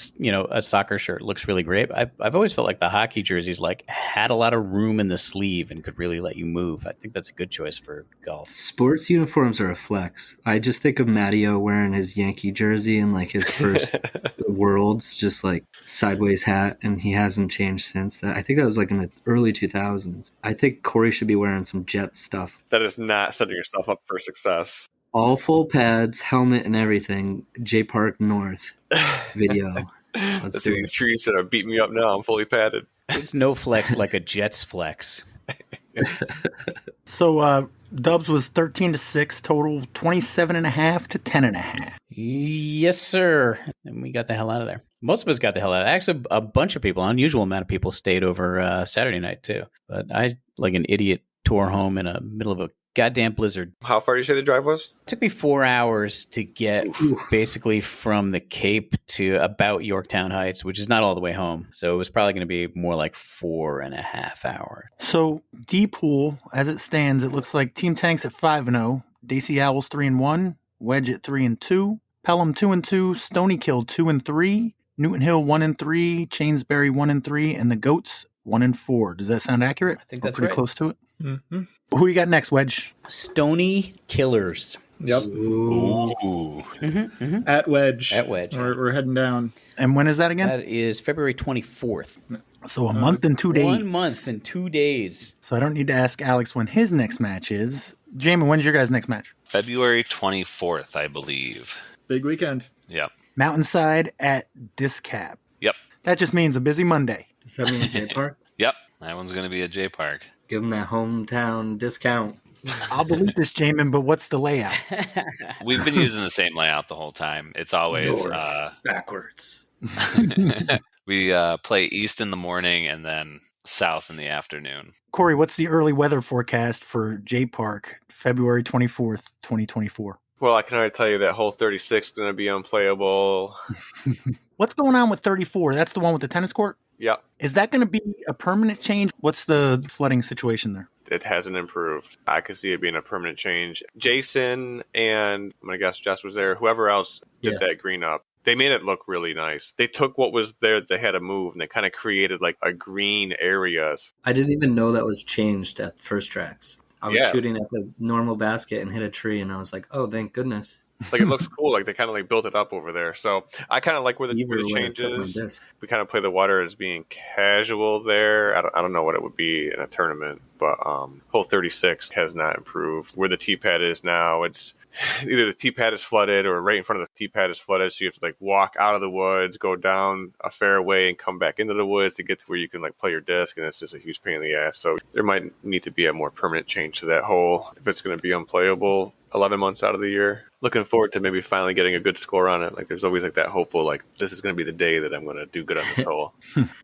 a soccer shirt looks really great. I've always felt like the hockey jerseys like had a lot of room in the sleeve and could really let you move. I think that's a good choice for golf. Sports uniforms are a flex. I just think of Matteo wearing his Yankee jersey and like his first Worlds, just like sideways hat, and he hasn't changed since. I think that was like in the early 2000s. I think Corey should be wearing some Jets stuff. That is not setting yourself up for success. All full pads, helmet, and everything. J Park North video. Let's see these trees that are beating me up now. I'm fully padded. It's no flex like a Jets flex. So Dubs was 13-6 total, 27.5 to 10.5. Yes, sir. And we got the hell out of there. Most of us got the hell out. Actually, a bunch of people, unusual amount of people stayed over Saturday night too. But I, like an idiot, tore home in the middle of a goddamn blizzard. How far do you say the drive was? It took me 4 hours to get basically from the Cape to about Yorktown Heights, which is not all the way home. So it was probably going to be more like 4.5 hours. So D pool, as it stands, it looks like Team Tanks at 5-0, Daisy Owls 3-1, Wedge at 3-2, Pelham 2-2, Stony Kill 2-3, Newton Hill 1-3, Chainsbury 1-3, and the Goats 1-4. Does that sound accurate? I think We're that's pretty right. close to it. Mm-hmm. Who you got next, Wedge? Stony Killers. Yep. Ooh. At Wedge. At Wedge. We're heading down. And when is that again? That is February 24th. So a month and 2 days. 1 month and 2 days. So I don't need to ask Alex when his next match is. Jaimen, when's your guys' next match? February 24th, I believe. Big weekend. Yep. Mountainside at Discap. Yep. That just means a busy Monday. Does that mean J Park? Yep. That one's going to be at J Park. Give them that hometown discount. I'll believe this, Jaimen, but what's the layout? We've been using the same layout the whole time. It's always Backwards. we play east in the morning and then south in the afternoon. Corey, what's the early weather forecast for J Park, February 24th, 2024? Well, I can already tell you that hole 36 is going to be unplayable. What's going on with 34? That's the one with the tennis court? Yep. Is that going to be a permanent change? What's the flooding situation there? It hasn't improved. I could see it being a permanent change. Jason and I'm going to guess Jess was there. Whoever else did that green up. They made it look really nice. They took what was there that they had to move and they kind of created like a green area. I didn't even know that was changed at First Tracks. I was shooting at the normal basket and hit a tree, and I was like, oh, thank goodness. Like, it looks cool. Like, they kind of like built it up over there. So I kind of like where the change is. We kind of play the water as being casual there. I don't know what it would be in a tournament, but hole 36 has not improved. Where the tee pad is now, it's either the tee pad is flooded or right in front of the tee pad is flooded. So you have to like walk out of the woods, go down a fairway, and come back into the woods to get to where you can like play your disc. And it's just a huge pain in the ass. So there might need to be a more permanent change to that hole if it's going to be unplayable 11 months out of the year. Looking forward to maybe finally getting a good score on it. Like, there's always like that hopeful, like, this is going to be the day that I'm going to do good on this hole.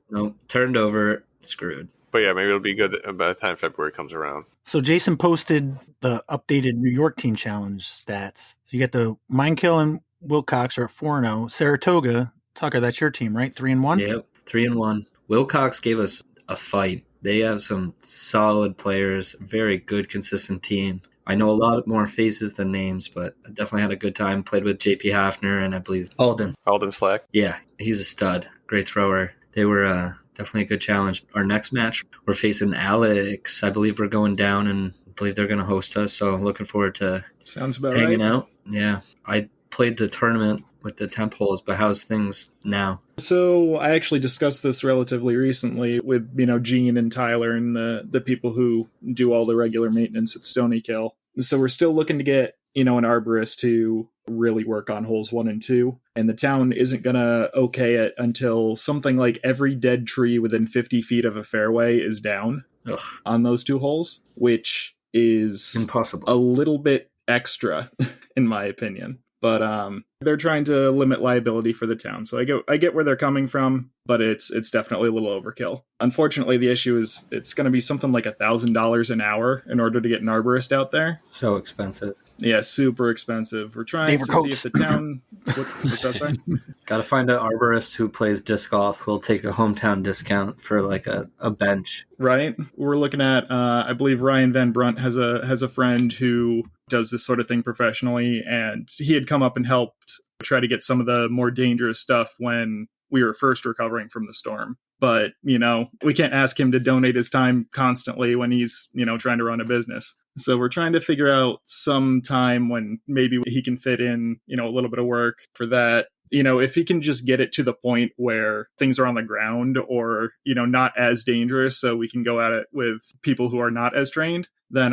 No, turned over, screwed. But yeah, maybe it'll be good by the time February comes around. So Jason posted the updated New York Team Challenge stats. So you get the Minekill and Wilcox are at 4-0. Saratoga, Tucker, that's your team, right? 3-1? Yep, 3-1. Wilcox gave us a fight. They have some solid players, very good, consistent team. I know a lot more faces than names, but I definitely had a good time. Played with JP Hafner and I believe Alden. Alden Slack? Yeah, he's a stud. Great thrower. They were definitely a good challenge. Our next match, we're facing Alex. I believe we're going down and I believe they're going to host us. So looking forward to Sounds about hanging right. out. Yeah, I played the tournament with the temp holes, but how's things now? So I actually discussed this relatively recently with, Gene and Tyler and the people who do all the regular maintenance at Stony Kill. So we're still looking to get, an arborist to really work on holes 1 and 2. And the town isn't going to okay it until something like every dead tree within 50 feet of a fairway is down on those 2 holes, which is Impossible. a little bit extra, in my opinion. But they're trying to limit liability for the town. So I get where they're coming from, but it's definitely a little overkill. Unfortunately, the issue is it's going to be something like $1,000 an hour in order to get an arborist out there. So expensive. Yeah, super expensive. We're trying Favorite to see coats. if the town. What's that, sorry? Got to find an arborist who plays disc golf who'll take a hometown discount for like a bench. Right. We're looking at. I believe Ryan Van Brunt has a friend who does this sort of thing professionally, and he had come up and helped try to get some of the more dangerous stuff when we were first recovering from the storm. But, we can't ask him to donate his time constantly when he's, trying to run a business. So we're trying to figure out some time when maybe he can fit in, a little bit of work for that. If he can just get it to the point where things are on the ground or, not as dangerous, so we can go at it with people who are not as trained, then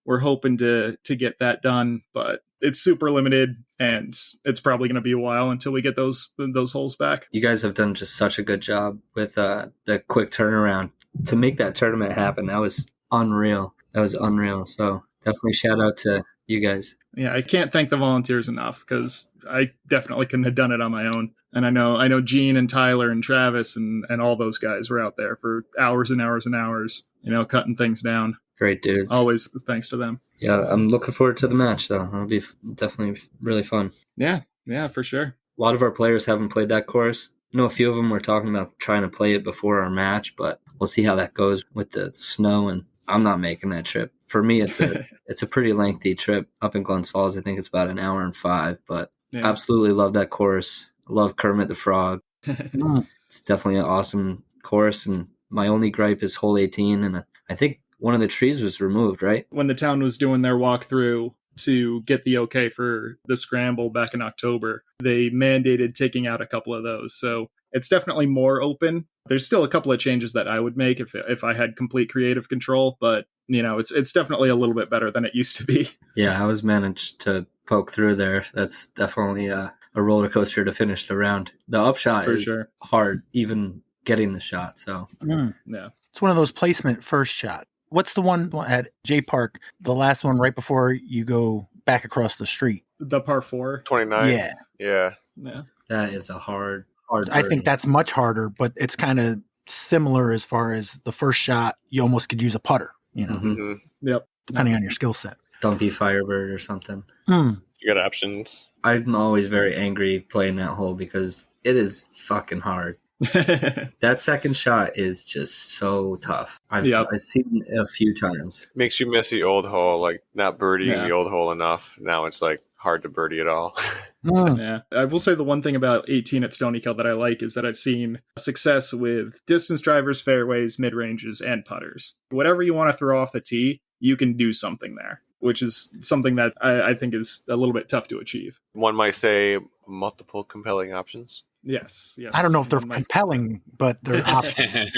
we're hoping to get that done. But it's super limited, and it's probably going to be a while until we get those holes back. You guys have done just such a good job with the quick turnaround to make that tournament happen. That was unreal. So definitely shout out to you guys. Yeah, I can't thank the volunteers enough because I definitely couldn't have done it on my own. And I know Gene and Tyler and Travis and all those guys were out there for hours and hours and hours, cutting things down. Great dudes. Always thanks to them. Yeah, I'm looking forward to the match, though. It'll be definitely really fun. Yeah, for sure. A lot of our players haven't played that course. I know a few of them were talking about trying to play it before our match, but we'll see how that goes with the snow, and I'm not making that trip. For me, it's a pretty lengthy trip up in Glens Falls. I think it's about an hour and 5, but absolutely love that course. Love Kermit the Frog. It's definitely an awesome course, and my only gripe is hole 18, and I think one of the trees was removed, right? When the town was doing their walkthrough to get the okay for the scramble back in October, they mandated taking out a couple of those. So it's definitely more open. There's still a couple of changes that I would make if I had complete creative control, but it's definitely a little bit better than it used to be. Yeah, I was managed to poke through there. That's definitely a roller coaster to finish the round. The upshot For is sure. hard, even getting the shot. So Yeah. It's one of those placement first shot. What's the one at J Park, the last one right before you go back across the street? The par 4. 29. Yeah. Yeah. that is a hard I think that's much harder, but it's kind of similar as far as the first shot. You almost could use a putter, Mm-hmm. Yep. depending on your skill set. Dumpy Firebird or something. You got options. I'm always very angry playing that hole because it is fucking hard. That second shot is just so tough. I've seen it a few times. Makes you miss the old hole, like not birdieing the old hole enough. Now it's like hard to birdie at all. Yeah. I will say the one thing about 18 at Stony Kill that I like is that I've seen success with distance drivers, fairways, mid-ranges, and putters. Whatever you want to throw off the tee, you can do something there, which is something that I think is a little bit tough to achieve. One might say multiple compelling options. Yes. I don't know if they're compelling, but they're options.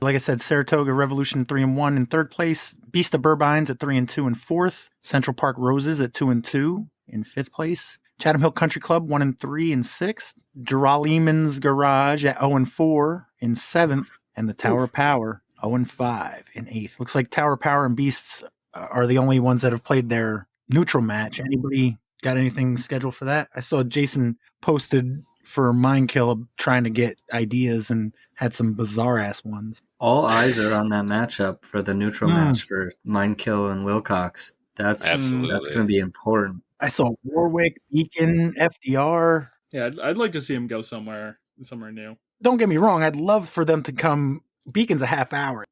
Like I said, Saratoga Revolution 3-1 in third place. Beast of Burbines at 3-2 in fourth. Central Park Roses at 2-2 in fifth place. Chatham Hill Country Club 1-3 in sixth. Geralman's Garage at 0-4 in seventh. And the Tower Power 0-5 in eighth. Looks like Tower Power and Beasts are the only ones that have played their neutral match. Anybody got anything scheduled for that? I saw Jason posted for Mind Kill trying to get ideas and had some bizarre ass ones. All eyes are on that matchup for the neutral match for Mind Kill and Wilcox. That's going to be important. I saw Warwick, Beacon, FDR. Yeah, I'd like to see him go somewhere new. Don't get me wrong. I'd love for them to come. Beacon's a half hour.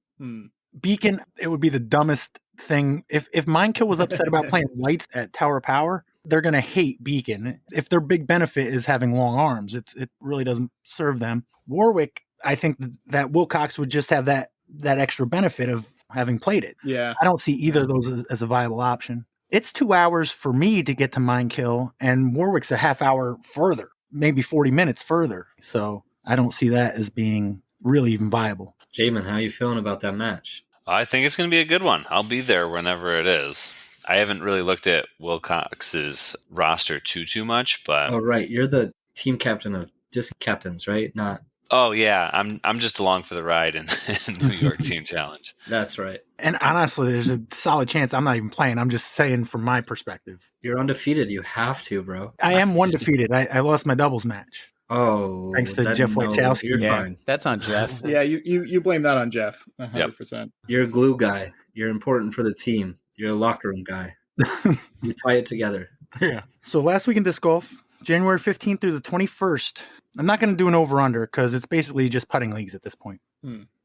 Beacon, it would be the dumbest thing. If Mind Kill was upset about playing lights at Tower Power, they're going to hate Beacon. If their big benefit is having long arms, it really doesn't serve them. Warwick, I think that Wilcox would just have that extra benefit of having played it. Yeah. I don't see either of those as a viable option. It's 2 hours for me to get to Mind Kill, and Warwick's a half hour further, maybe 40 minutes further. So I don't see that as being really even viable. Jaimen, how are you feeling about that match? I think it's going to be a good one. I'll be there whenever it is. I haven't really looked at Wilcox's roster too much, but oh right, you're the team captain of disc captains, right? Not. Oh yeah, I'm just along for the ride in New York Team Challenge. That's right. And honestly, there's a solid chance I'm not even playing. I'm just saying from my perspective. You're undefeated. You have to, bro. I am one defeated. I lost my doubles match. Oh, thanks to Jeff Wojciechowski. You're fine. That's on Jeff. Yeah, you blame that on Jeff. 100%. You're a glue guy. You're important for the team. You're a locker room guy. You try it together. Yeah. So last week in disc golf, January 15th through the 21st. I'm not going to do an over-under because it's basically just putting leagues at this point.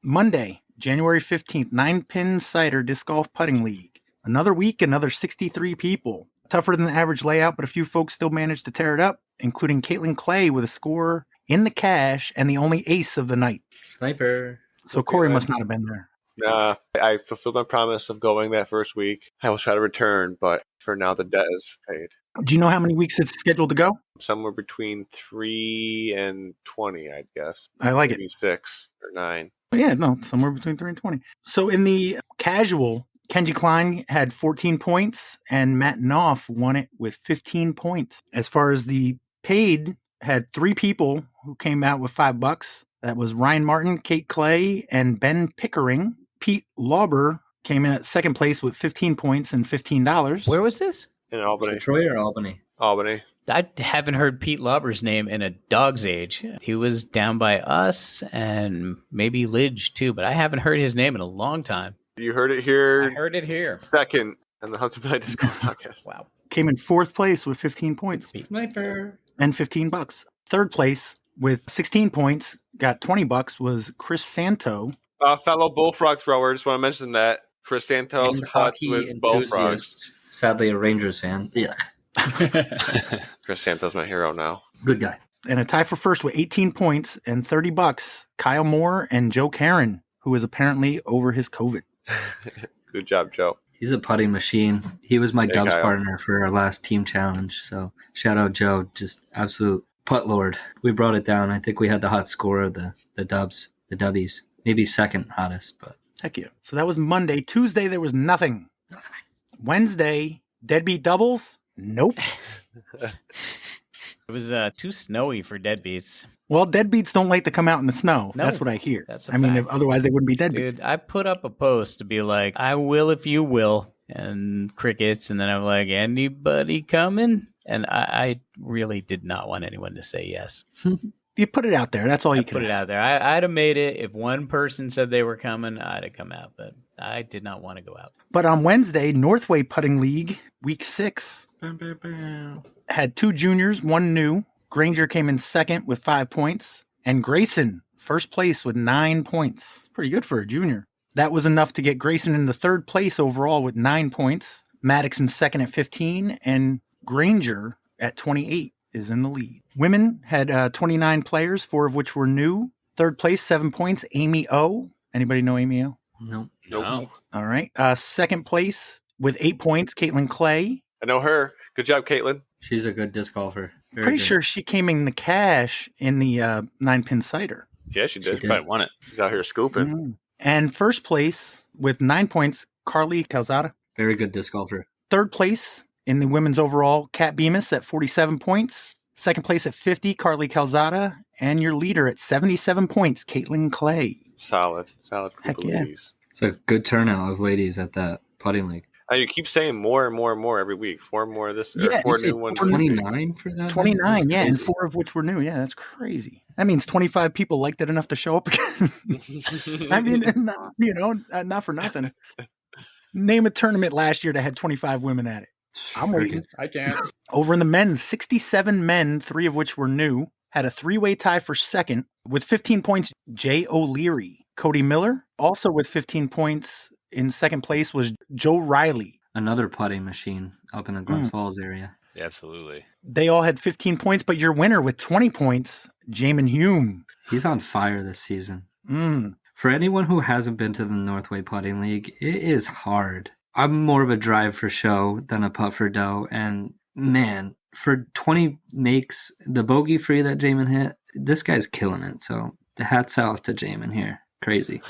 Monday, January 15th, 9-pin cider disc golf putting league. Another week, another 63 people. Tougher than the average layout, but a few folks still managed to tear it up, including Caitlin Clay with a score in the cash and the only ace of the night. Sniper. So Corey must not have been there. Nah, I fulfilled my promise of going that first week. I will try to return, but for now the debt is paid. Do you know how many weeks it's scheduled to go? Somewhere between 3 and 20, I'd guess. I like it. Maybe 6 or 9. Yeah, no, somewhere between 3 and 20. So in the casual, Kenji Klein had 14 points and Matt Knopf won it with 15 points. As far as the paid, had 3 people who came out with $5. That was Ryan Martin, Kate Clay, and Ben Pickering. Pete Lauber came in at second place with 15 points and $15. Where was this? In Albany. So Troy or Albany? Albany. I haven't heard Pete Lauber's name in a dog's age. He was down by us and maybe Lidge too, but I haven't heard his name in a long time. You heard it here. I heard it here. Second in the Hudson Valley Disc Golf Podcast. Wow. Came in fourth place with 15 points Sniper. and $15. Third place with 16 points, got $20, was Chris Santo. Fellow Bullfrog thrower, just want to mention that. Chris Santos And puts hockey with Bullfrogs. enthusiast. Sadly, a Rangers fan. Yeah. Chris Santos my hero now. Good guy. And a tie for first with 18 points and $30, Kyle Moore and Joe Karen, who is apparently over his COVID. Good job, Joe. He's a putting machine. He was my Hey, Dubs Kyle. partner for our last team challenge. So shout out Joe, just absolute putt lord. We brought it down. I think we had the hot score of the Dubs, the W's. Maybe second hottest, but Heck yeah. So that was Monday. Tuesday, there was nothing. Wednesday, deadbeat doubles? Nope. It was too snowy for deadbeats. Well, deadbeats don't like to come out in the snow. No, That's what I hear. that's a I mean, fact. otherwise they wouldn't be deadbeats. Dude, I put up a post to be like, I will if you will, and crickets, and then I'm like, anybody coming? And I really did not want anyone to say yes. You put it out there. That's all I you can put it ask. out there. I'd have made it. If one person said they were coming, I'd have come out, but I did not want to go out. But on Wednesday, Northway Putting League, week 6, had 2 juniors, 1 new. Granger came in second with 5 points, and Grayson first place with 9 points. Pretty good for a junior. That was enough to get Grayson into third place overall with 9 points. Maddox in second at 15, and Granger at 28 is in the lead. Women had 29 players, 4 of which were new. Third place, 7 points, Amy O. Anybody know Amy O? nope. Nope. No. All right. Second place with 8 points, Caitlin Clay. I know her. Good job, Caitlin. She's a good disc golfer. Very Pretty good. sure she came in the cash in the 9-pin cider. Yeah, she did. She did. Probably won it. She's out here scooping. Mm. And first place with 9 points, Carly Calzada. Very good disc golfer. Third place in the women's overall, Kat Bemis at 47 points. Second place at 50, Carly Calzada. And your leader at 77 points, Caitlin Clay. Solid. Solid group Heck of yeah. ladies. It's a good turnout of ladies at that putting league. And you keep saying more and more and more every week. 4 more this or Yeah, 4 You say new ones. this week. 29 for that? 29, yeah, and That's 4 of which were new. Yeah, that's crazy. That means 25 people liked it enough to show up again. I mean, not for nothing. Name a tournament last year that had 25 women at it. I'm waiting. I can't. Over in the men's, 67 men, 3 of which were new, had a 3-way tie for second with 15 points, Jay O'Leary. Cody Miller, also with 15 points in second place, was Joe Riley. Another putting machine up in the Glens Falls area. Yeah, absolutely. They all had 15 points, but your winner with 20 points, Jaimen Hume. He's on fire this season. Mm. For anyone who hasn't been to the Northway Putting League, it is hard. I'm more of a drive for show than a putt for dough. And man, for 20 makes, the bogey free that Jaimen hit, this guy's killing it. So the hats off to Jaimen here. Crazy.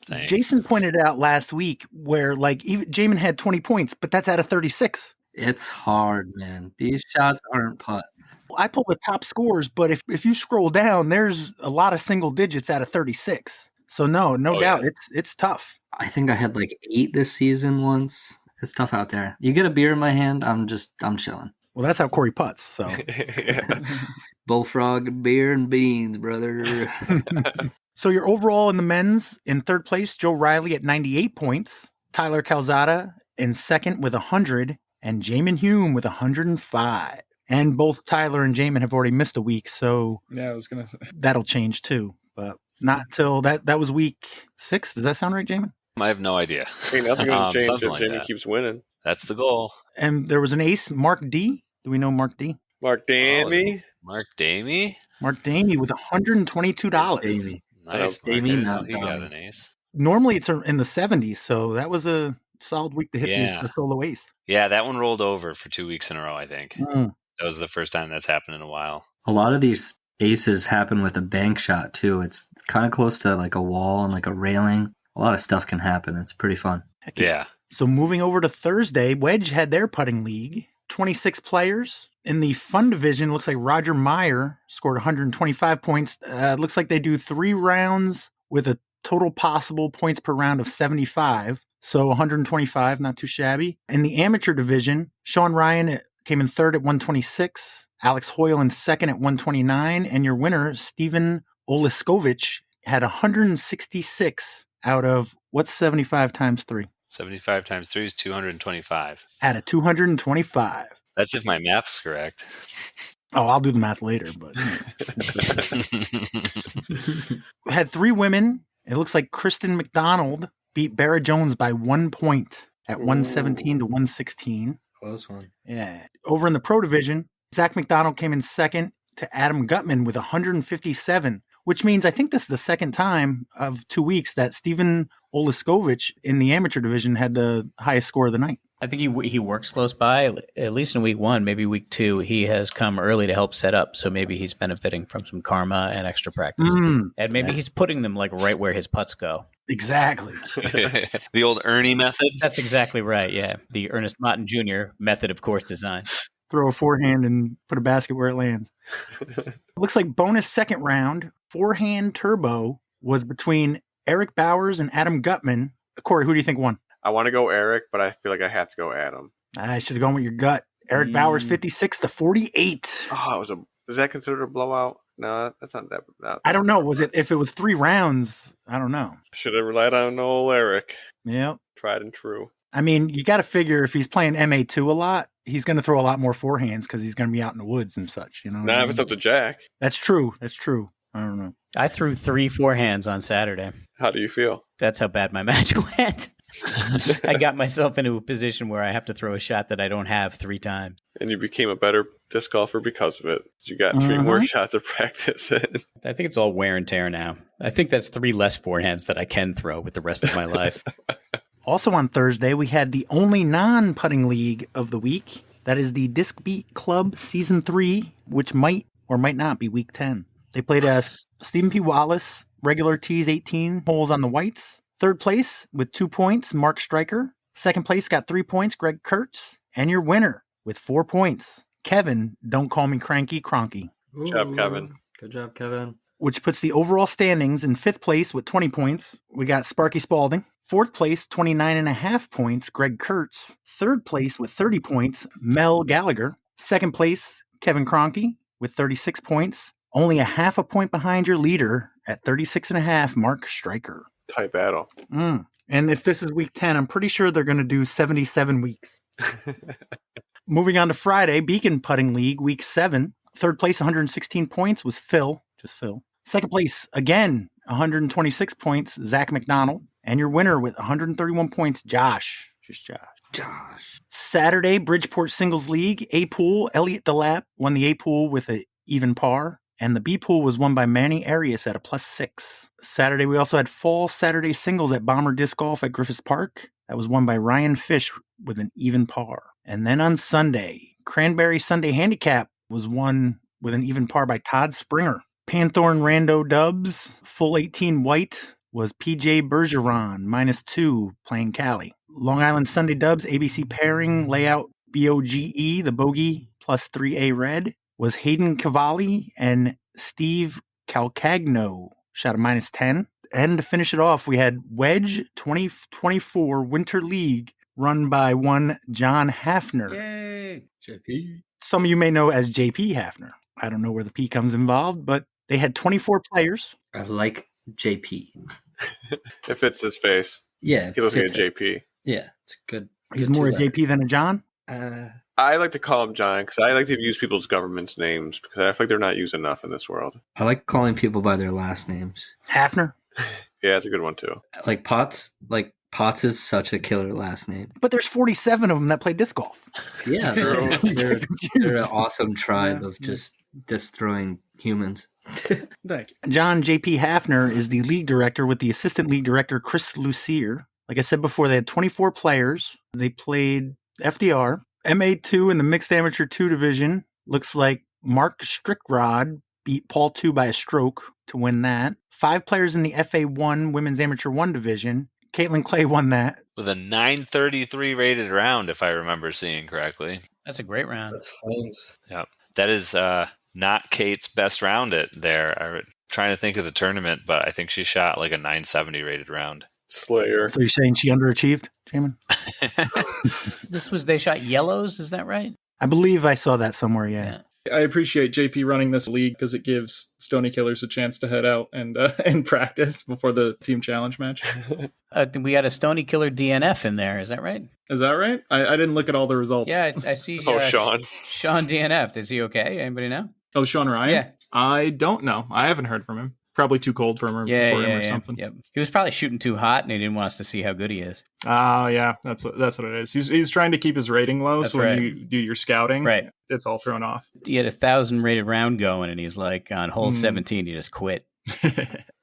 Thanks. Jason pointed out last week where even Jaimen had 20 points, but that's out of 36. It's hard, man. These shots aren't putts. I pulled the top scores, but if you scroll down, there's a lot of single digits out of 36. So no doubt, yeah. it's tough. I think I had like 8 this season once. It's tough out there. You get a beer in my hand, I'm chilling. Well, that's how Corey putts. So Yeah. Bullfrog, beer, and beans, brother. So your overall in the men's, in third place, Joe Riley at 98 points, Tyler Calzada in second with 100, and Jaimen Hume with 105. And both Tyler and Jaimen have already missed a week, so Yeah, I was gonna say. that'll change too. But not till that was week 6. Does that sound right, Jaimen? I have no idea. Ain't nothing going to change Something if like Jamie that. keeps winning. That's the goal. And there was an ace, Mark D. Do we know Mark D? Mark Damey. Mark Damey? Mark Damey with $122. Davey. Nice. Damey, Mark. not He got Dami. an ace. Normally it's in the 70s, so that was a solid week to hit the solo ace. Yeah, that one rolled over for 2 weeks in a row, I think. Mm. That was the first time that's happened in a while. A lot of these aces happen with a bank shot too. It's kind of close to like a wall and like a railing. A lot of stuff can happen. It's pretty fun. Heck Yeah. So moving over to Thursday, Wedge had their putting league, 26 players. In the fun division, looks like Roger Meyer scored 125 points. Looks like they do 3 rounds with a total possible points per round of 75. So 125, not too shabby. In the amateur division, Sean Ryan came in third at 126. Alex Hoyle in second at 129. And your winner, Steven Oliskovich, had 166 out of, what's 75 times 3? 75 times 3 is 225. Out of 225. That's if my math's correct. Oh, I'll do the math later, but had 3 women. It looks like Kristen McDonald beat Barra Jones by 1 point at 117 to 116. Close one. Yeah. Over in the pro division, Zach McDonald came in second to Adam Gutman with 157, which means I think this is the second time of 2 weeks that Steven Oliskovich in the amateur division had the highest score of the night. I think he works close by, at least in week 1, maybe week 2. He has come early to help set up, so maybe he's benefiting from some karma and extra practice. And maybe he's putting them like right where his putts go. Exactly. The old Ernie method? That's exactly right, yeah. The Ernest Martin Jr. method of course design. Throw a forehand and put a basket where it lands. Looks like bonus second round, forehand turbo was between Eric Bowers and Adam Gutman. Corey, who do you think won? I want to go Eric, but I feel like I have to go Adam. I should have gone with your gut. Eric Bowers, 56 to 48. Oh, was that considered a blowout? No, that's not that. I don't know. If it was 3 rounds? I don't know. Should have relied on old Eric. Yeah. Tried and true. I mean, you got to figure if he's playing MA2 a lot, he's going to throw a lot more forehands because he's going to be out in the woods and such. You know. Now if it's up to Jack. That's true. I don't know. I threw 3 forehands on Saturday. How do you feel? That's how bad my match went. I got myself into a position where I have to throw a shot that I don't have 3 times. And you became a better disc golfer because of it. You got 3 more shots of practice in. I think it's all wear and tear now. I think that's 3 less forehands that I can throw with the rest of my life. Also on Thursday, we had the only non-putting league of the week. That is the Disc Beat Club Season 3, which might or might not be week 10. They played Stephen P. Wallace, regular tees 18 holes on the whites. Third place with 2 points, Mark Stryker. Second place got 3 points, Greg Kurtz. And your winner with 4 points, Kevin, don't call me Cranky, Cronky. Good job, Kevin. Good job, Kevin. Which puts the overall standings in 5th place with 20 points. We got Sparky Spalding. 4th place, 29.5 points, Greg Kurtz. 3rd place with 30 points, Mel Gallagher. 2nd place, Kevin Cronky with 36 points. Only a half a point behind your leader at 36.5, Mark Stryker. Tight battle. And if this is week 10, I'm pretty sure they're going to do 77 weeks. Moving on to Friday, Beacon Putting League, week 7. 3rd place, 116 points was Phil. Just Phil. 2nd place, again, 126 points, Zach McDonald. And your winner with 131 points, Josh. Just Josh. Saturday, Bridgeport Singles League, A pool, Elliot DeLapp won the A pool with an even par. And the B pool was won by Manny Arias at a +6. Saturday, we also had fall Saturday singles at Bomber Disc Golf at Griffiths Park. That was won by Ryan Fish with an even par. And then on Sunday, Cranberry Sunday Handicap was won with an even par by Todd Springer. Panthorn Rando Dubs, full 18 white, was PJ Bergeron, -2, playing Cali. Long Island Sunday Dubs, ABC pairing, layout BOGE, the bogey, +3A red, was Hayden Cavalli and Steve Calcagno, shot a -10. And to finish it off, we had Wedge 2024 Winter League, run by one John Hafner. Yay! JP. Some of you may know as JP Hafner. I don't know where the P comes involved, but they had 24 players. I like JP. It fits his face. Yeah. He looks like a fits it. JP. Yeah, it's good. He's good more a two-letter. JP than a John? I like to call him John because I like to use people's government's names because I feel like they're not used enough in this world. I like calling people by their last names. Hafner. Yeah, it's a good one too. Like Potts. Like Potts is such a killer last name. But there's 47 of them that play disc golf. Yeah, they're an awesome tribe of just destroying humans. Thank you. John J.P. Hafner is the league director with the assistant league director, Chris Lucier. Like I said before, they had 24 players. They played FDR. MA2 in the mixed amateur 2 division. Looks like Mark Strickrod beat Paul 2 by a stroke to win that. 5 players in the FA1 women's amateur 1 division. Caitlin Clay won that. With a 933 rated round, if I remember seeing correctly. That's a great round. That's flames. Yeah. That is not Kate's best round there. I'm trying to think of the tournament, but I think she shot like a 970 rated round. Slayer. So you're saying she underachieved, Jaimen? They shot yellows, is that right? I believe I saw that somewhere, yeah. I appreciate JP running this league because it gives Stony Killers a chance to head out and practice before the team challenge match. We got a Stony Killer DNF in there, is that right? Is that right? I didn't look at all the results. Yeah, I see. Sean. Sean DNF'd. Is he okay? Anybody know? Oh, Sean Ryan? Yeah. I don't know. I haven't heard from him. Probably too cold for him or something. Yep. He was probably shooting too hot, and he didn't want us to see how good he is. Oh, yeah. That's what it is. He's trying to keip his rating low, That's so when you do your scouting, right, it's all thrown off. He had 1,000 rated round going, and he's like, on hole 17, he just quit.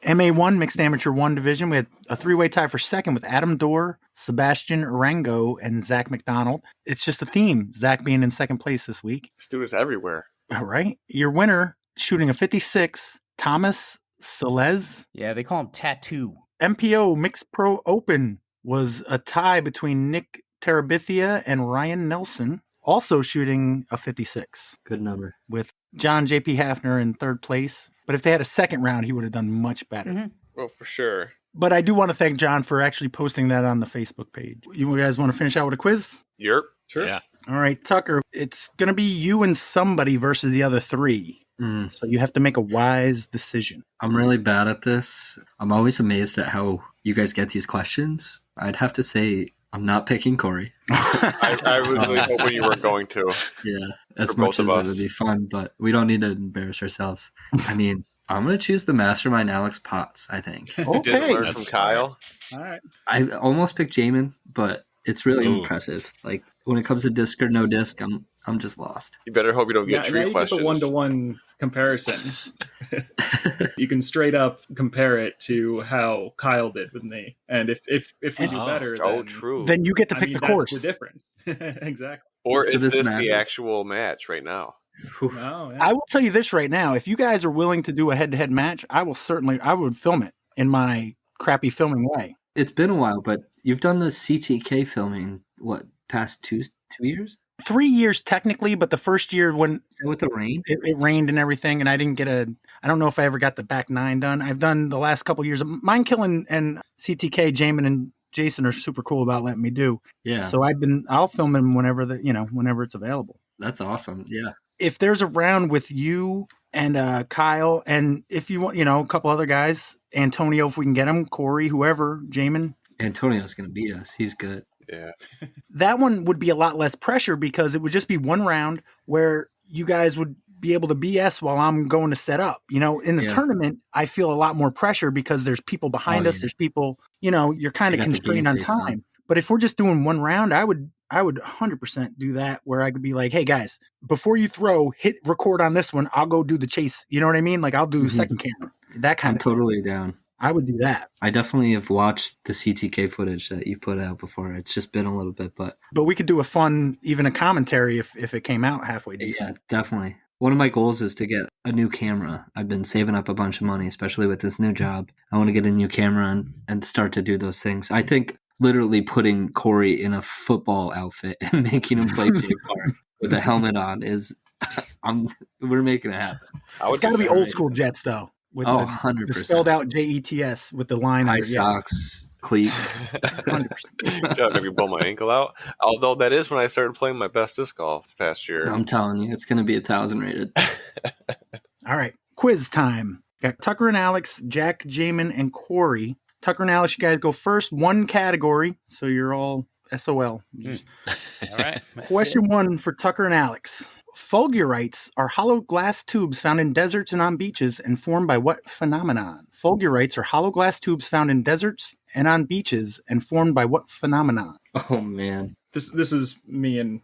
MA1 mixed amateur 1 division. We had a 3-way tie for second with Adam Dorr, Sebastian Arango, and Zach McDonald. It's just a theme, Zach being in second place this week. Students everywhere. All right. Your winner, shooting a 56, Thomas Celez. Yeah, they call him Tattoo. MPO Mixed Pro Open was a tie between Nick Terabithia and Ryan Nelson, also shooting a 56. Good number. With John J.P. Hafner in third place. But if they had a second round, he would have done much better. Mm-hmm. Well, for sure. But I do want to thank John for actually posting that on the Facebook page. You guys want to finish out with a quiz? Yerp. Sure. Yeah. All right, Tucker, it's going to be you and somebody versus the other 3. So you have to make a wise decision. I'm really bad at this. I'm always amazed at how you guys get these questions. I'd have to say I'm not picking Corey. I was really hoping you weren't going to. Yeah, as For much both as of it us. would be fun, but we don't need to embarrass ourselves. I mean, I'm going to choose the mastermind Alex Potts, I think. You didn't Okay. learn That's from Kyle. All right. I almost picked Jaimen, but it's really Ooh. impressive. Like, when it comes to disc or no disc, I'm just lost. You better hope you don't get Now tree you questions. get the 1-to-1 comparison. You can straight up compare it to how Kyle did with me. And if we do better, then, true. Then you get to pick the course. That's the difference. Exactly. Or So is this this matters. the actual match right now? No, yeah. I will tell you this right now. If you guys are willing to do a head-to-head match, I would film it in my crappy filming way. It's been a while, but you've done the CTK filming, past two years? 3 years technically, but the first year when Is that with the rain? it rained and everything, and I didn't get I don't know if I ever got the back 9 done. I've done the last couple years. Mine Killing and CTK, Jaimen and Jason are super cool about letting me do. Yeah. So I'll film them whenever whenever it's available. That's awesome. Yeah. If there's a round with you and Kyle, and if you want, a couple other guys, Antonio, if we can get him, Corey, whoever, Jaimen, Antonio's going to beat us. He's good. Yeah. that one would be a lot less pressure because it would just be one round where you guys would be able to BS while I'm going to set up. In the tournament, I feel a lot more pressure because there's people behind us. Yeah. There's people, you're kind of You got the constrained game on face time. on. But if we're just doing one round, I would 100% do that where I could be like, hey guys, before you throw, hit record on this one. I'll go do the chase. You know what I mean? Like I'll do the second camera, that kind I'm of thing. totally down. I would do that. I definitely have watched the CTK footage that you put out before. It's just been a little bit, but But we could do even a commentary if it came out halfway decent. yeah, definitely. One of my goals is to get a new camera. I've been saving up a bunch of money, especially with this new job. I want to get a new camera and start to do those things. I think literally putting Corey in a football outfit and making him play J-Park with a helmet on we're making it happen. It's got to be old school Jets though. With 100%. the spelled out JETS with the line. High under, socks, cleats. 100%. Yeah, maybe blow my ankle out. Although that is when I started playing my best disc golf this past year. I'm telling you, it's going to be 1,000 rated. All right, quiz time. Got Tucker and Alex, Jack, Jaimen, and Corey. Tucker and Alex, you guys go first. One category, so you're all SOL. All right. Question 1 for Tucker and Alex. Fulgurites are hollow glass tubes found in deserts and on beaches and formed by what phenomenon? Fulgurites are hollow glass tubes found in deserts and on beaches and formed by what phenomenon? Oh, man. This is me and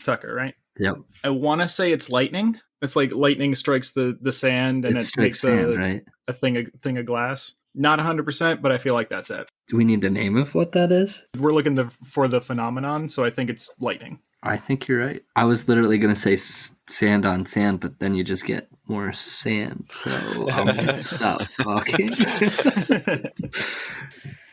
Tucker, right? Yep. I want to say it's lightning. It's like lightning strikes the sand and it makes right? a thing of glass. Not 100%, but I feel like that's it. Do we need the name of what that is? We're looking for the phenomenon, so I think it's lightning. I think you're right. I was literally going to say sand on sand, but then you just get more sand. So I'm going to stop talking.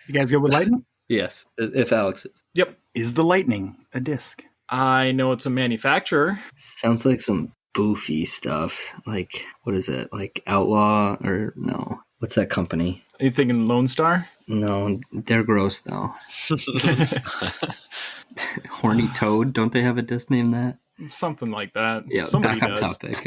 You guys go with lightning? Yes, if Alex is. Yep. Is the lightning a disc? I know it's a manufacturer. Sounds like some boofy stuff. Like, what is it? Like Outlaw or no? What's that company? Are you thinking Lone Star? No, they're gross though. Horny Toad, don't they have a disc named that? Something like that. Yeah, Somebody back on does. topic.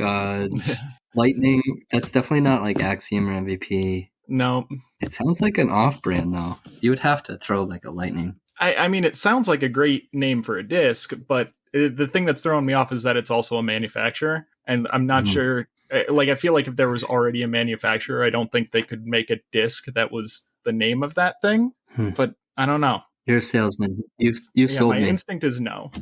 Lightning, that's definitely not like Axiom or MVP. No. It sounds like an off-brand though. You would have to throw like a Lightning. I mean, it sounds like a great name for a disc, but the thing that's throwing me off is that it's also a manufacturer. And I'm not sure. Like, I feel like if there was already a manufacturer, I don't think they could make a disc that was the name of that thing. But I don't know. You're a salesman. You've sold my me. instinct is no.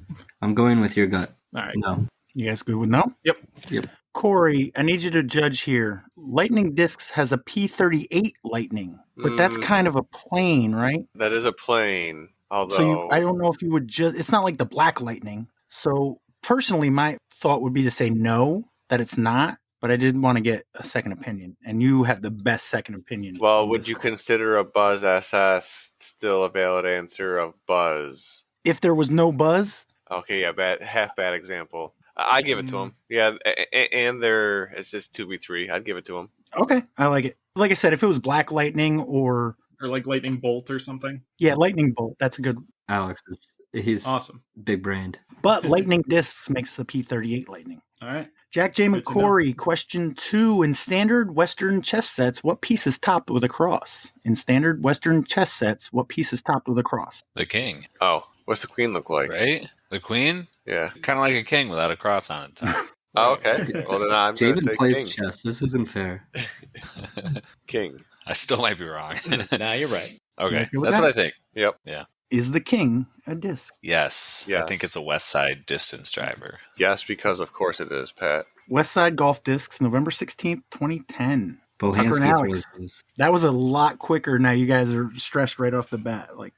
I'm going with your gut. All right. No. You guys good with no? Yep. Corey, I need you to judge here. Lightning Discs has a P38 Lightning, but that's kind of a plane, right? That is a plane. Although So I don't know if you would it's not like the Black Lightning. So personally, my thought would be to say no, that it's not, but I did want to get a second opinion, and you have the best second opinion. Well, would you consider a Buzz SS still a valid answer of Buzz? If there was no buzz? Okay, yeah, half bad example. I give it to him. Yeah, and it's just 2v3. I'd give it to him. Okay, I like it. Like I said, if it was Black Lightning or like Lightning Bolt or something. Yeah, Lightning Bolt. That's a good. Alex he's awesome. Big brained. But Lightning Discs makes the P38 Lightning. All right. Jack, Jaimen, Corey, question 2. In standard Western chess sets, what piece is topped with a cross? In standard Western chess sets, what piece is topped with a cross? The king. Oh, what's the queen look like? Right? The queen? Yeah. Kind of like a king without a cross on it. Oh, okay. Well, then I'm going to say Jaimen plays king. chess. This isn't fair. King. I still might be wrong. Nah, you're right. Okay. Let's That's go with what that. I think. Yep. Yeah. Is the king a disc? Yes. Yes. I think it's a West Side distance driver. Yes, because of course it is, Pat. West Side Golf Discs, November 16th, 2010. Tucker and Bohansky Alex. throws this. That was a lot quicker. Now you guys are stressed right off the bat. Like,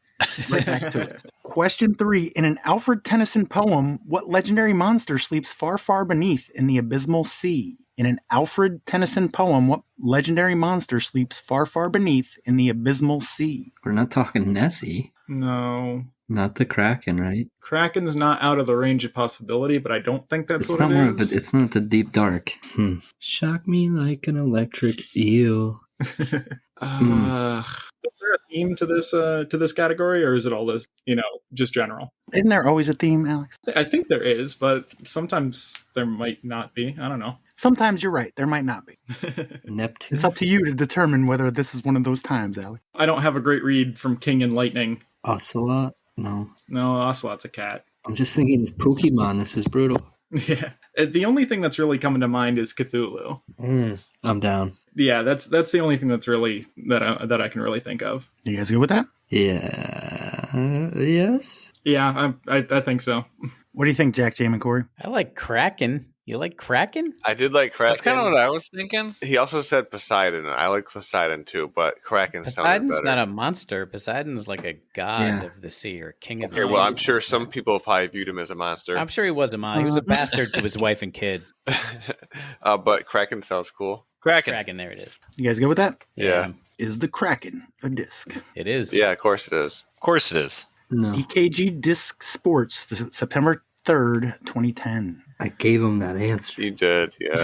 right back to it. Question 3. In an Alfred Tennyson poem, what legendary monster sleeps far, far beneath in the abysmal sea? In an Alfred Tennyson poem, what legendary monster sleeps far, far beneath in the abysmal sea? We're not talking Nessie. No. Not the Kraken, right? Kraken's not out of the range of possibility, but I don't think that's It's what not it more is. of it's not the deep dark. Shock me like an electric eel. Is there a theme to this category, or is it all this, just general? Isn't there always a theme, Alex? I think there is, but sometimes there might not be. I don't know. Sometimes you're right. There might not be. Neptune. It's up to you to determine whether this is one of those times, Alex. I don't have a great read from King and Lightning. Ocelot? No. No, Ocelot's a cat. I'm just thinking of Pokemon. This is brutal. Yeah. The only thing that's really coming to mind is Cthulhu. I'm down. Yeah, that's the only thing that's really that I can really think of. You guys good with that? Yeah. Yes. Yeah, I think so. What do you think, Jack, Jaimen, Corey? I like Kraken. You like Kraken? I did like Kraken. That's kind of what I was thinking. He also said Poseidon. I like Poseidon too, but Kraken sounded Poseidon's better. not a monster. Poseidon's like a god Yeah. of the sea or king of the Okay, sea. well, I'm sure some people probably viewed him as a monster. I'm sure he was a monster. He was a bastard to his wife and kid. But Kraken sounds cool. Kraken, there it is. You guys good with that? Yeah. Is the Kraken a disc? It is. Yeah, of course it is. Of course it is. No. EKG Disc Sports, September 3rd, 2010. I gave him that answer. You did, yeah.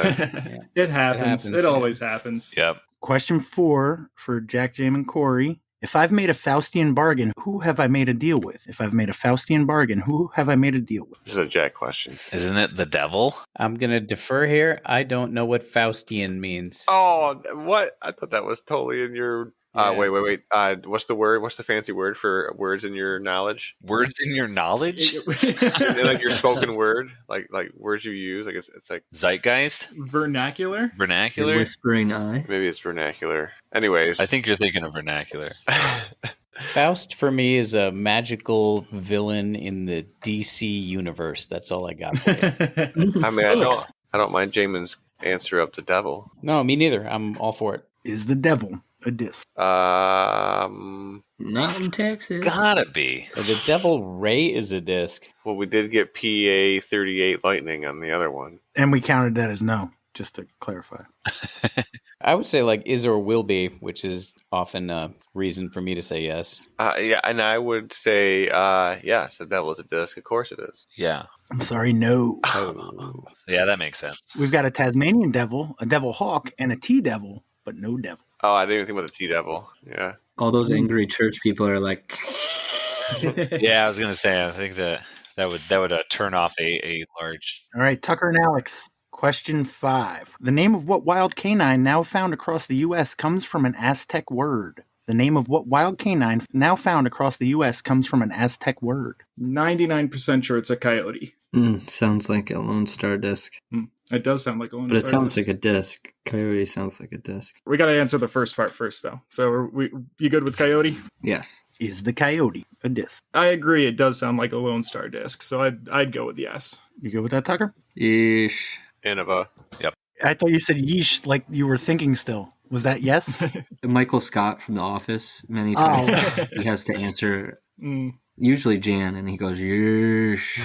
It happens. happens, It yeah. always happens. Yep. Question 4 for Jack, Jaimen, Corey. If I've made a Faustian bargain, who have I made a deal with? If I've made a Faustian bargain, who have I made a deal with? This is a Jack question. Isn't it the devil? I'm going to defer here. I don't know what Faustian means. Oh, what? I thought that was totally in your Wait. What's the word? What's the fancy word for words in your knowledge? Words in your knowledge? And like your spoken word, like words you use. Like it's like Zeitgeist? Vernacular? Vernacular? Whispering eye. maybe it's vernacular. Anyways, I think you're thinking of vernacular. Faust for me is a magical villain in the DC universe. That's all I got for you. I mean, I don't mind Jaimen's answer of the devil. No, me neither. I'm all for it. Is the devil a disc? Not in Texas. Gotta be. The Devil Ray is a disc. Well, we did get PA 38 lightning on the other one. And we counted that as no, just to clarify. I would say like is or will be, which is often a reason for me to say yes. Yeah, and I would say yes, the devil's a disc. Of course it is. Yeah. I'm sorry, no. Oh. Yeah, that makes sense. We've got a Tasmanian devil, a devil hawk, and a T-devil, but no devil. Oh, I didn't even think about the T-devil. Yeah. All those angry church people are like, Yeah, I was gonna say. I think that would turn off a large. All right, Tucker and Alex. Question 5. The name of what wild canine now found across the U.S. comes from an Aztec word? The name of what wild canine now found across the U.S. comes from an Aztec word? 99% sure it's a coyote. sounds like a Lone Star disc. It does sound like a Lone But it Star sounds disc. like a disc. Coyote sounds like a disc. We got to answer the first part first, though. So you good with coyote? Yes. Is the coyote a disc? I agree. It does sound like a Lone Star disc. So I'd go with yes. You good with that, Tucker? Ish. Innova. I thought you said yeesh like you were thinking still. Was that yes? Michael Scott from The Office, many times he has to answer, usually Jan, and he goes, yeesh.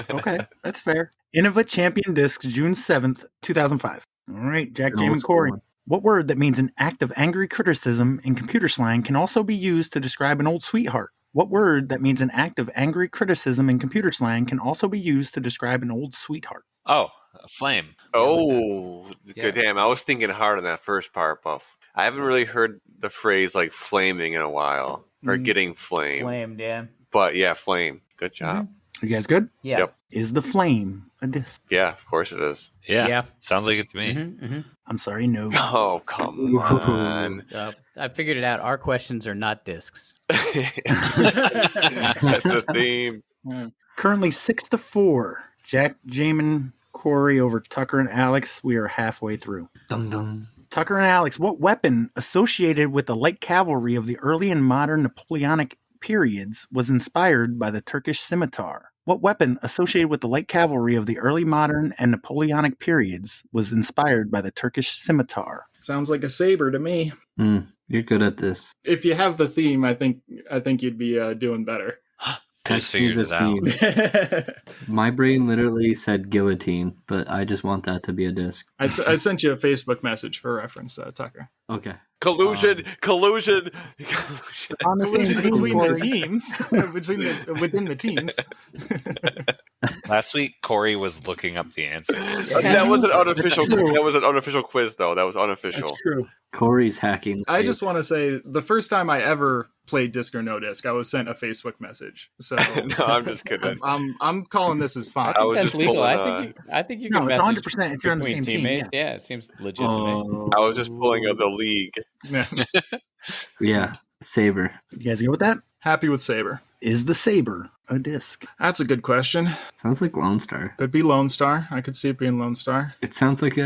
Okay, that's fair. Innova Champion Discs, June 7th, 2005. All right, Jack, It's an Jaimen, old school Corey. one. What word that means an act of angry criticism in computer slang can also be used to describe an old sweetheart? What word that means an act of angry criticism in computer slang can also be used to describe an old sweetheart? Oh, a flame. Oh, Yeah. good damn. I was thinking hard on that first part, Buff. I haven't really heard the phrase like flaming in a while or getting flamed. Flamed, yeah. But yeah, flame. Good job. You guys good? Yeah. Yep. Is the flame a disc? Yeah, of course it is. Yeah. Yeah. Sounds like it to me. Mm-hmm. I'm sorry, no. Oh, come on. I figured it out. Our questions are not discs. That's the theme. Currently 6-4. Jack, Jaimen, Corey over Tucker and Alex. We are halfway through. Dum dum. Tucker and Alex, what weapon associated with the light cavalry of the early and modern Napoleonic periods was inspired by the Turkish scimitar? What weapon associated with the light cavalry of the early modern and Napoleonic periods was inspired by the Turkish scimitar? Sounds like a saber to me. You're good at this. If you have the theme, I think you'd be doing better. I just Text me figured the it out. theme. My brain literally said guillotine, but I just want that to be a disc. I sent you a Facebook message for reference, Tucker. Okay. Collusion. On the same team, Between Corey. the teams, within the teams. Last week, Corey was looking up the answers. That was an unofficial. That's true. That was an unofficial quiz, though. That was unofficial. That's true. Corey's hacking. the I tape. just want to say the first time I ever played Disc or No Disc, I was sent a Facebook message. So No, I'm just kidding. I'm calling this as fine. I was That's just legal. pulling, I think you No, can it's message 100% if you're on the between same team, teammates. Yeah, it seems legit to me. Oh, I was just pulling out the league. Yeah. yeah, saber. You guys go with that? Happy with Saber. Is the saber a disc? That's a good question. Sounds like Lone Star. Could be Lone Star. I could see it being Lone Star. It sounds like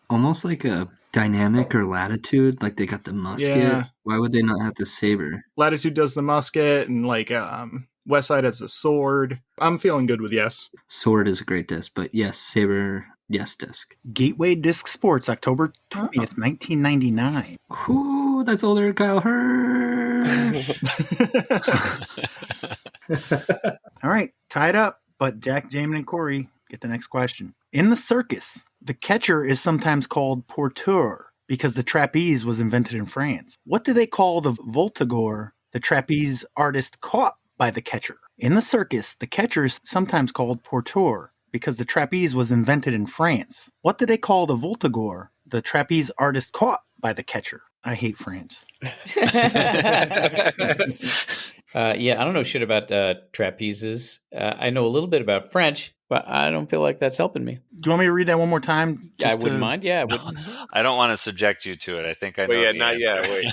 almost like a dynamic or latitude. Like they got the musket. Yeah. Why would they not have the saber? Latitude does the musket, and Westside has the sword. I'm feeling good with yes. Sword is a great disc, but yes, saber, yes, disc. Gateway Disc Sports, October 20th, 1999. Ooh, that's older than Kyle Hirsch. All right, tied up, but Jack, Jaimen, and Corey get the next question. In the circus, the catcher is sometimes called porteur because the trapeze was invented in France. What do they call the voltigeur, the trapeze artist caught by the catcher? In the circus, the catcher is sometimes called porteur because the trapeze was invented in France. What do they call the voltigeur, the trapeze artist caught by the catcher? I hate France. Yeah, I don't know shit about trapezes. I know a little bit about French, but I don't feel like that's helping me. Do you want me to read that one more time? Yeah, I wouldn't mind. Yeah, I wouldn't. I don't want to subject you to it. I think I know. Wait, yeah, the not yet. answer. Wait.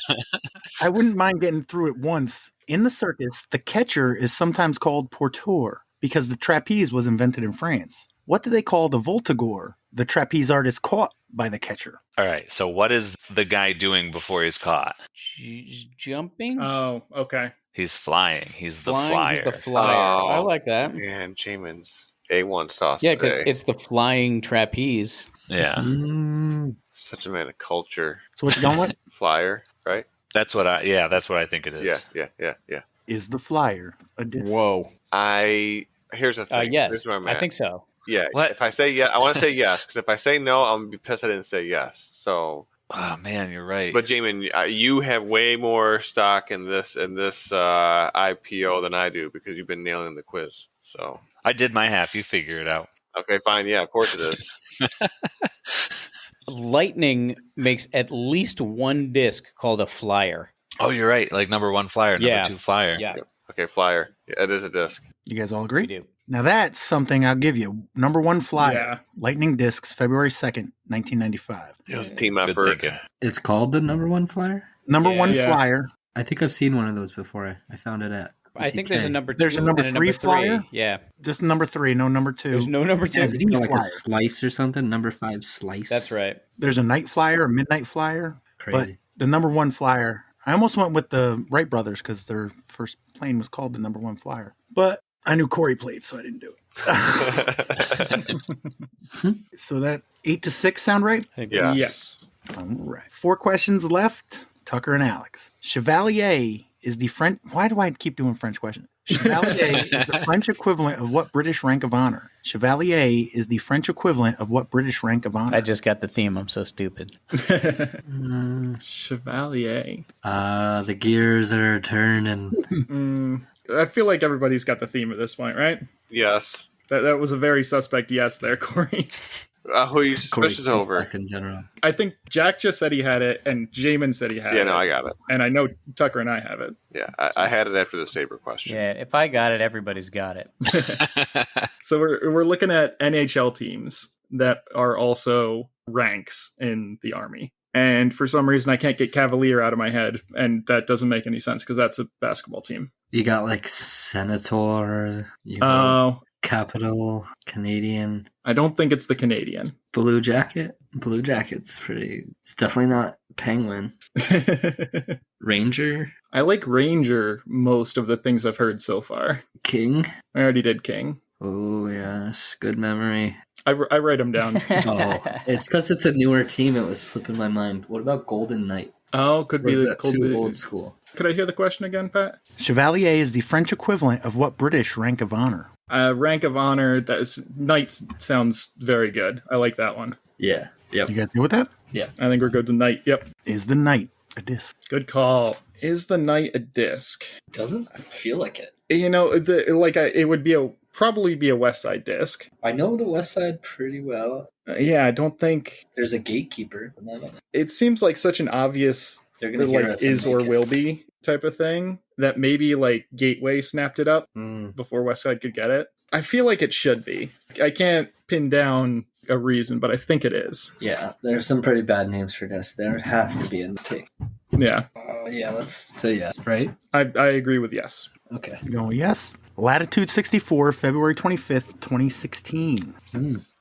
I wouldn't mind getting through it once. In the circus, the catcher is sometimes called porteur because the trapeze was invented in France. What do they call the voltigeur, the trapeze artist caught by the catcher? All right. So what is the guy doing before he's caught? Jumping? Oh, okay. He's flying. He's the Flying, flyer. He's the flyer. Oh, I like that. Man, Jaimen's A1 sauce Yeah, today. because it's the flying trapeze. Yeah. Such a man of culture. So what you going with? Flyer, right? That's what I think it is. Yeah. Is the flyer a disc? Whoa. Here's the thing. This Yes, is where I'm I at. think so. Yeah. What? If I say yes, I want to say yes, because if I say no, I'm going to be pissed I didn't say yes. So, Oh man, you're right. but Jaimen, you have way more stock in this IPO than I do because you've been nailing the quiz. So, I did my half. You figure it out. okay, fine. Yeah, of course it is. Lightning makes at least one disc called a flyer. Oh, you're right. Like number 1 flyer, Yeah. number 2 flyer. Yeah, Okay, flyer. Yeah, it is a disc. You guys all we agree? do. Now that's something I'll give you. Number one flyer, Yeah. Lightning Discs, February 2nd, 1995. It was a team Good effort. thinking. It's called the number one flyer? Number Yeah. one Yeah. flyer. I think I've seen one of those before. I found it at I think there's a TK. number two. There's a number and three flyer? Yeah. Just number 3, no number 2. There's no number two. Yes. Is it like flyer. a slice or something? Number 5 slice. That's right. There's a night flyer, a midnight flyer. Crazy. But the number one flyer, I almost went with the Wright brothers because their first plane was called the number one flyer. But I knew Corey played, so I didn't do it. So that 8-6 sound right? I think Yes. Yes. All right. 4 questions left. Tucker and Alex. Chevalier is the French. Why do I keep doing French questions? Chevalier is the French equivalent of what British rank of honor? Chevalier is the French equivalent of what British rank of honor? I just got the theme. I'm so stupid. Chevalier. The gears are turning. I feel like everybody's got the theme at this point, right? Yes. That was a very suspect yes there, Corey. Who are you Corey's suspicious over? back in general. I think Jack just said he had it, and Jaimen said he had it. Yeah, no, I got it. And I know Tucker and I have it. Yeah, I had it after the Sabre question. Yeah, if I got it, everybody's got it. So we're looking at NHL teams that are also ranks in the Army. And for some reason, I can't get Cavalier out of my head, and that doesn't make any sense because that's a basketball team. You got like Senator, you got Oh, Capital, Canadian, I don't think it's the Canadian. Blue Jacket. Blue Jacket's pretty. It's definitely not Penguin. Ranger, I like Ranger most of the things I've heard so far. King. I already did King. Oh yes, good memory. I write them down. Oh, it's because it's a newer team. It was slipping my mind. What about Golden Knight? Oh, could Or be is the that could too be- old school? Could I hear the question again, Pat? Chevalier is the French equivalent of what British rank of honor? Rank of honor. That is Knight sounds very good. I like that one. Yeah. Yep. You guys good with that? I think we're good to Knight. Yep. Is the Knight a disc? Good call. Is the Knight a disc? Doesn't feel like it. You know, it would be probably be a West Side disc. I know the West Side pretty well. Yeah, I don't think There's a gatekeeper. But not on it. it seems like such an obvious They're gonna hear like us and is or make it. will be type of thing that maybe like Gateway snapped it up before West Side could get it. I feel like it should be. I can't pin down a reason, but I think it is. Yeah, there's some pretty bad names for this. There has to be a take. Yeah, Yeah, let's say yeah. Right? I agree with yes. Okay. You going yes? Latitude 64, February 25th, 2016.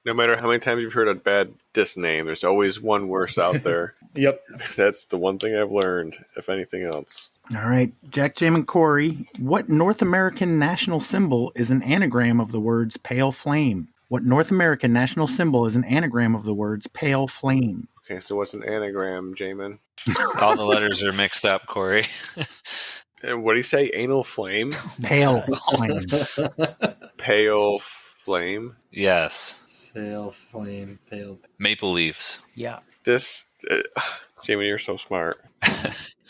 No matter how many times you've heard a bad disc name, there's always one worse out there. Yep. That's the one thing I've learned, if anything else. All right, Jack, Jaimen, Corey, what North American national symbol is an anagram of the words pale flame? What North American national symbol is an anagram of the words pale flame? Okay, so what's an anagram, Jaimen? All the letters are mixed up, Corey. And what do you say? Anal flame? Pale flame. Pale flame? Yes. Sail, flame, pale. Maple Leafs. Yeah. This, Jaimen, you're so smart.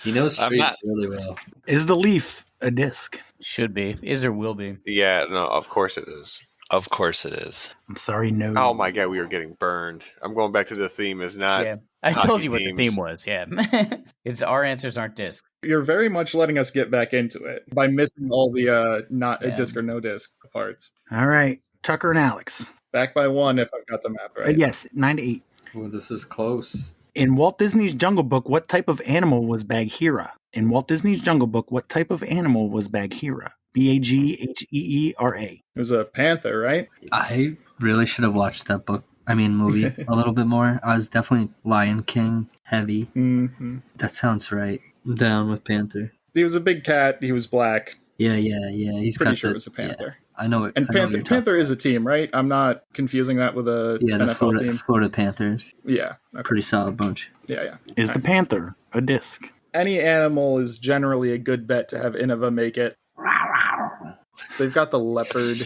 He knows I'm trees not- really well. Is the leaf a disc? Should be. Is or will be. Yeah, no, of course it is. Of course it is. I'm sorry, no. Oh my god, we are getting burned. I'm going back to the theme is not Yeah, I hockey told you what the teams. theme was. Yeah, it's our answers aren't disc. You're very much letting us get back into it by missing all the not Yeah. disc or no disc parts. All right, Tucker and Alex. Back by 1 if I've got the math right. Yes, 9-8. Well, this is close. In Walt Disney's Jungle Book, what type of animal was Bagheera? In Walt Disney's Jungle Book, what type of animal was Bagheera? Bagheera. It was a panther, right? I really should have watched that movie a little bit more. I was definitely Lion King heavy. Mm-hmm. That sounds right. I'm down with Panther. He was a big cat. He was black. Yeah. He's Pretty got sure the- it was a panther. Yeah, I know it. And I know what you're Panther talking is a team, right? I'm not confusing that with a about. Yeah, the NFL team. Florida Panthers. Yeah. Okay. Pretty solid bunch. Yeah. Is the panther a disc? Any animal is generally a good bet to have Innova make it. They've got the leopard.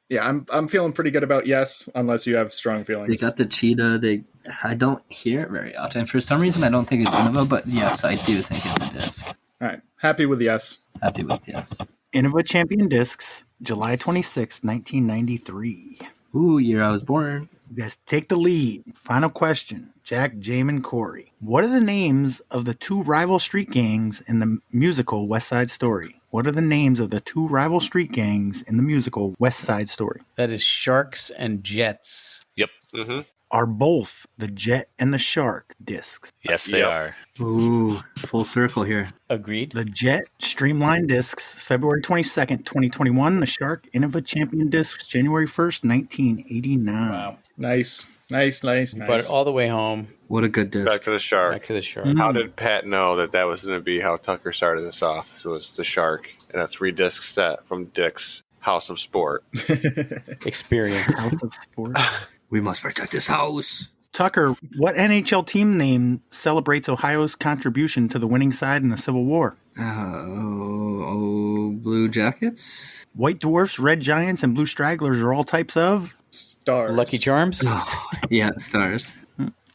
Yeah, I'm feeling pretty good about yes, unless you have strong feelings. They got the cheetah. I don't hear it very often. For some reason, I don't think it's Innova, but yes, I do think it's a disc. All right, happy with yes. Happy with yes. Innova Champion Discs, July 26, 1993. Ooh, year I was born. You guys take the lead. Final question. Jack, Jaimen, Corey. What are the names of the two rival street gangs in the musical West Side Story? What are the names of the two rival street gangs in the musical West Side Story? That is Sharks and Jets. Yep. Mm-hmm. Are both the Jet and the Shark discs? Yes, they Yep. are. Ooh, full circle here. Agreed. The Jet Streamline Discs, February 22nd, 2021. The Shark Innova Champion Discs, January 1st, 1989. Wow. Nice. Brought it all the way home. What a good disc. Back to the shark. Back to the Shark. Mhm. How did Pat know that was going to be how Tucker started this off? So it's the shark and a 3-disc set from Dick's House of Sport. Experience. House of Sport. We must protect this house. Tucker, what NHL team name celebrates Ohio's contribution to the winning side in the Civil War? Blue Jackets? White Dwarfs, Red Giants, and Blue Stragglers are all types of... Stars. Lucky Charms. Yeah, Stars.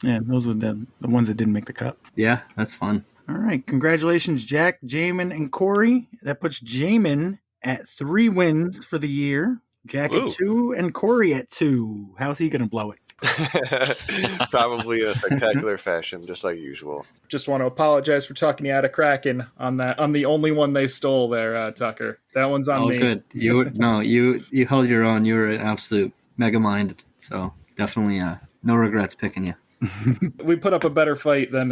Yeah, those were the ones that didn't make the cut. Yeah, that's fun. All right, congratulations, Jack, Jaimen, and Corey. That puts Jaimen at 3 wins for the year. Jack Ooh. at 2, and Corey at 2. How's he going to blow it? Probably in a spectacular fashion, just like usual. Just want to apologize for talking you out of Kraken on that. On the only one they stole there, Tucker. That one's on me. Good. You held your own. You were an absolute mega mind. So definitely no regrets picking you. We put up a better fight than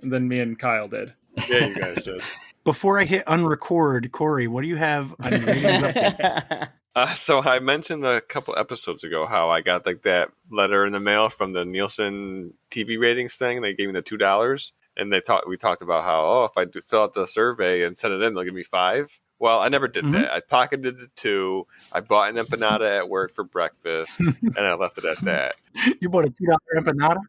me and Kyle did. Yeah, you guys did. Before I hit unrecord, Corey, what do you have on your ratings update? So I mentioned a couple episodes ago how I got like that letter in the mail from the Nielsen TV ratings thing. They gave me the $2, and we talked about how if I fill out the survey and send it in, they'll give me 5. Well, I never did that. I pocketed the 2. I bought an empanada at work for breakfast, and I left it at that. You bought a $2 empanada?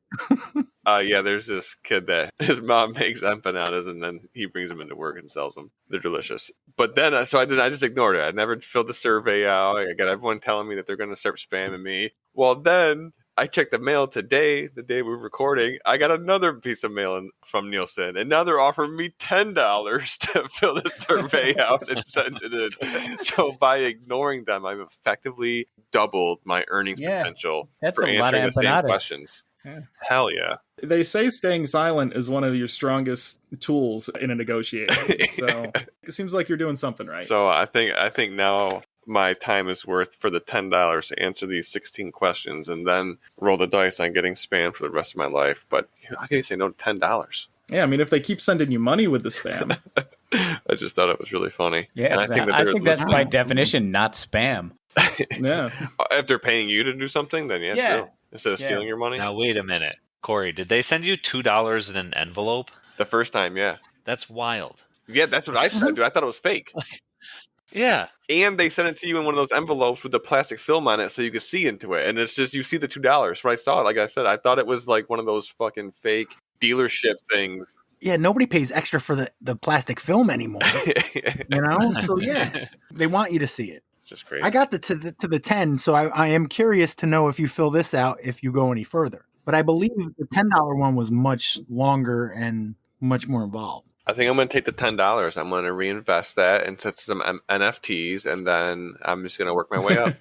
Yeah, there's this kid that his mom makes empanadas, and then he brings them into work and sells them. They're delicious. But then, I just ignored it. I never filled the survey out. I got everyone telling me that they're going to start spamming me. Well, then I checked the mail today, the day we were recording. I got another piece of mail from Nielsen, and now they're offering me $10 to fill the survey out and send it in. So by ignoring them, I've effectively doubled my earnings potential That's for a lot of answering the same empanadas. questions. Yeah. Hell yeah. They say staying silent is one of your strongest tools in a negotiation. So it seems like you're doing something right. So I think now my time is worth for the $10 to answer these 16 questions and then roll the dice on getting spammed for the rest of my life. But how can you say no to $10? Yeah, I mean, if they keep sending you money with the spam. I just thought it was really funny. Yeah, and I think that's by definition not spam. Yeah. If they're paying you to do something, then Yeah. true. Instead of stealing your money. Now, wait a minute. Corey, did they send you $2 in an envelope? The first time, yeah. That's wild. Yeah, that's what I said, dude. I thought it was fake. Yeah. And they sent it to you in one of those envelopes with the plastic film on it so you could see into it. And it's just, you see the $2. Right? I saw it. Like I said, I thought it was like one of those fucking fake dealership things. Yeah, nobody pays extra for the plastic film anymore. You know? So yeah, they want you to see it. It's just crazy. I got to the 10, so I am curious to know if you fill this out, if you go any further. But I believe the $10 one was much longer and much more involved. I think I'm going to take the $10. I'm going to reinvest that into some NFTs, and then I'm just going to work my way up.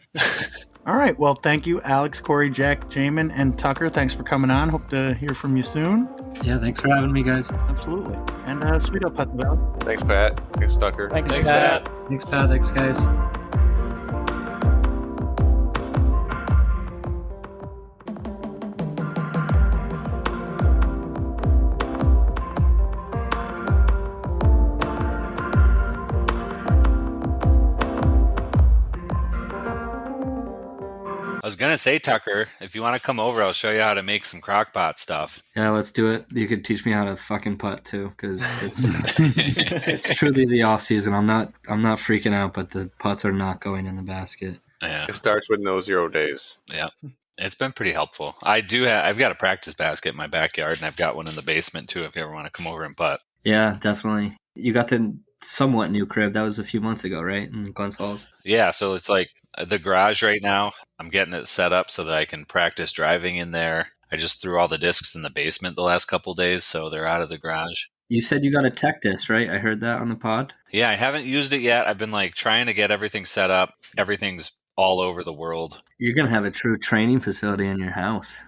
All right. Well, thank you, Alex, Corey, Jack, Jaimen, and Tucker. Thanks for coming on. Hope to hear from you soon. Yeah, thanks for having me, guys. Absolutely. And sweet up, Hudson Valley. Thanks, Pat. Thanks, Tucker. Thanks, Pat. Thanks, Pat. Thanks, guys. I was gonna say, Tucker, if you want to come over, I'll show you how to make some crockpot stuff. Yeah, let's do it. You could teach me how to fucking putt too, because it's truly the off season. I'm not freaking out, but the putts are not going in the basket. Yeah, It starts with no 0 days. yeah. It's been pretty helpful. I've got a practice basket in my backyard, and I've got one in the basement too. If you ever want to come over and putt. Yeah, definitely. You got the somewhat new crib. That was a few months ago, right? In Glens Falls. Yeah, so it's like the garage right now. I'm getting it set up so that I can practice driving in there. I just threw all the discs in the basement the last couple days, so they're out of the garage. You said you got a tech disc, right? I heard that on the pod. Yeah, I haven't used it yet. I've been like trying to get everything set up. Everything's all over the world. You're gonna have a true training facility in your house.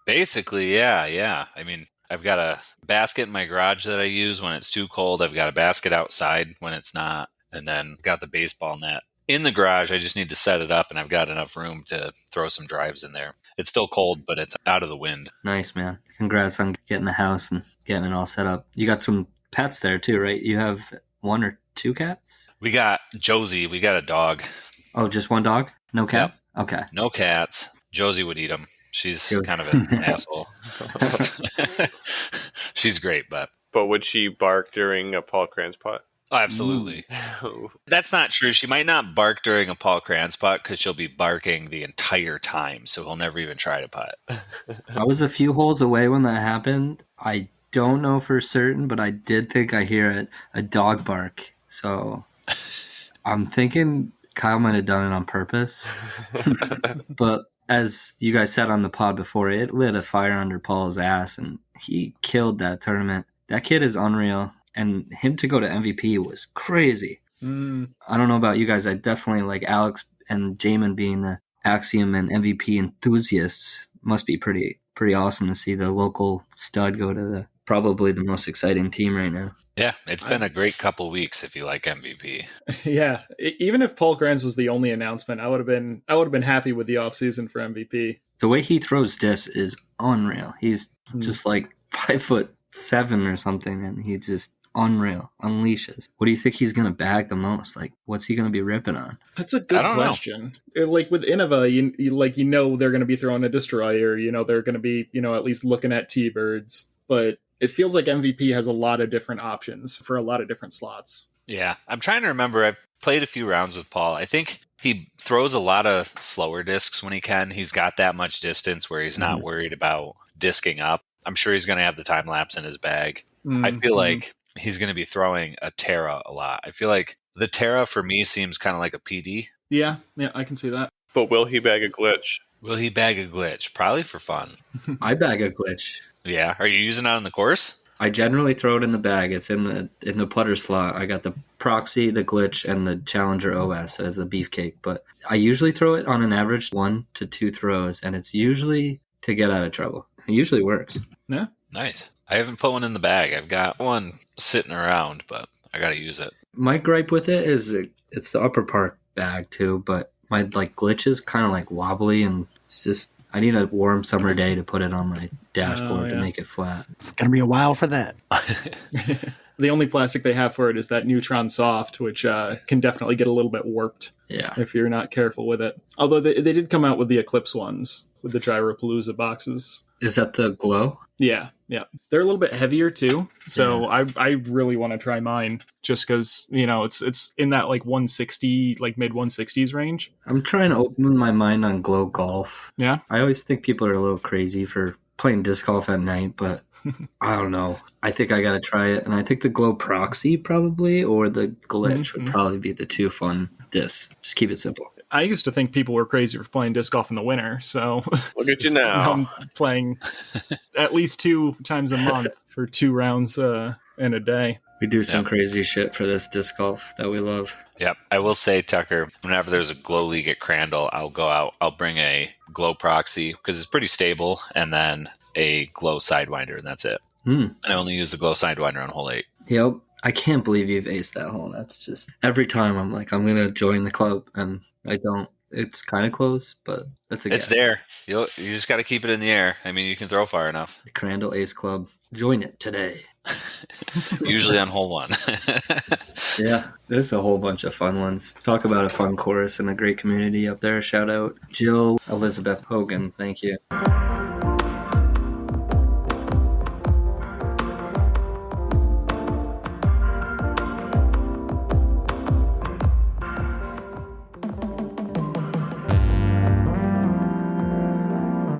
Basically, yeah. I mean, I've got a basket in my garage that I use when it's too cold. I've got a basket outside when it's not, and then got the baseball net in the garage. I just need to set it up, and I've got enough room to throw some drives in there. It's still cold, but it's out of the wind. Nice, man. Congrats on getting the house and getting it all set up. You got some pets there too, right? You have 1 or 2 cats? We got Josie. We got a dog. Oh, just 1 dog? No cats? Okay. No cats. Josie would eat them. She's Good. kind of an asshole. She's great, but But would she bark during a Paul Kranz putt? oh, absolutely. That's not true. She might not bark during a Paul Kranz putt because she'll be barking the entire time, so he'll never even try to putt. I was a few holes away when that happened. I don't know for certain, but I did think I hear a dog bark. So I'm thinking Kyle might have done it on purpose. But as you guys said on the pod before, it lit a fire under Paul's ass, and he killed that tournament. That kid is unreal, and him to go to MVP was crazy. I don't know about you guys. I definitely like Alex and Jaimen being the Axiom and MVP enthusiasts. Must be pretty awesome to see the local stud go to probably the most exciting team right now. Yeah, it's been a great couple weeks if you like MVP. Yeah, even if Paul Kranz was the only announcement, I would have been happy with the offseason for MVP. The way he throws discs is unreal. He's just like 5'7" or something, and he just unreal, unleashes. What do you think he's going to bag the most? Like, what's he going to be ripping on? That's a good question. Like with Innova, you know they're going to be throwing a destroyer. You know they're going to be at least looking at T-birds, but it feels like MVP has a lot of different options for a lot of different slots. Yeah, I'm trying to remember. I've played a few rounds with Paul. I think he throws a lot of slower discs when he can. He's got that much distance where he's not worried about disking up. I'm sure he's going to have the time lapse in his bag. I feel like he's going to be throwing a Terra a lot. I feel like the Terra for me seems kind of like a PD. Yeah, I can see that. But will he bag a glitch? Will he bag a glitch? Probably for fun. I bag a glitch. Yeah. Are you using it on the course? I generally throw it in the bag. It's in the putter slot. I got the proxy, the glitch, and the Challenger OS as the beefcake. But I usually throw it on an average 1 to 2 throws, and it's usually to get out of trouble. It usually works. Yeah. Nice. I haven't put one in the bag. I've got one sitting around, but I got to use it. My gripe with it is it's the upper part bag too, but my glitch is kind of like wobbly, and it's just I need a warm summer day to put it on my dashboard to make it flat. It's going to be a while for that. The only plastic they have for it is that Neutron Soft, which can definitely get a little bit warped if you're not careful with it. Although they did come out with the Eclipse ones, with the Gyropalooza boxes. Is that the glow? Yeah. They're a little bit heavier too, so I really want to try mine just because it's in that like 160, like mid 160s range. I'm trying to open my mind on glow golf. Yeah, I always think people are a little crazy for playing disc golf at night, but I don't know. I think I got to try it, and I think the glow proxy probably or the glitch would probably be the 2 fun discs. Just keep it simple. I used to think people were crazy for playing disc golf in the winter, so look at you now. I'm playing at least 2 times a month for 2 rounds in a day. We do some Yep. crazy shit for this disc golf that we love. Yep. I will say, Tucker, whenever there's a glow league at Crandall, I'll go out, I'll bring a glow proxy because it's pretty stable, and then a glow sidewinder, and that's it. Hmm. I only use the glow sidewinder on hole 8. Yep. I can't believe you've aced that hole. That's just every time I'm like, I'm gonna join the club, and I don't. It's kind of close, but that's a It's guess. there. You just got to keep it in the air. I mean, you can throw far enough. The Crandall Ace Club. Join it today. Usually on hole 1. Yeah, there's a whole bunch of fun ones. Talk about a fun course and a great community up there. Shout out Jill Elizabeth Hogan. Thank you.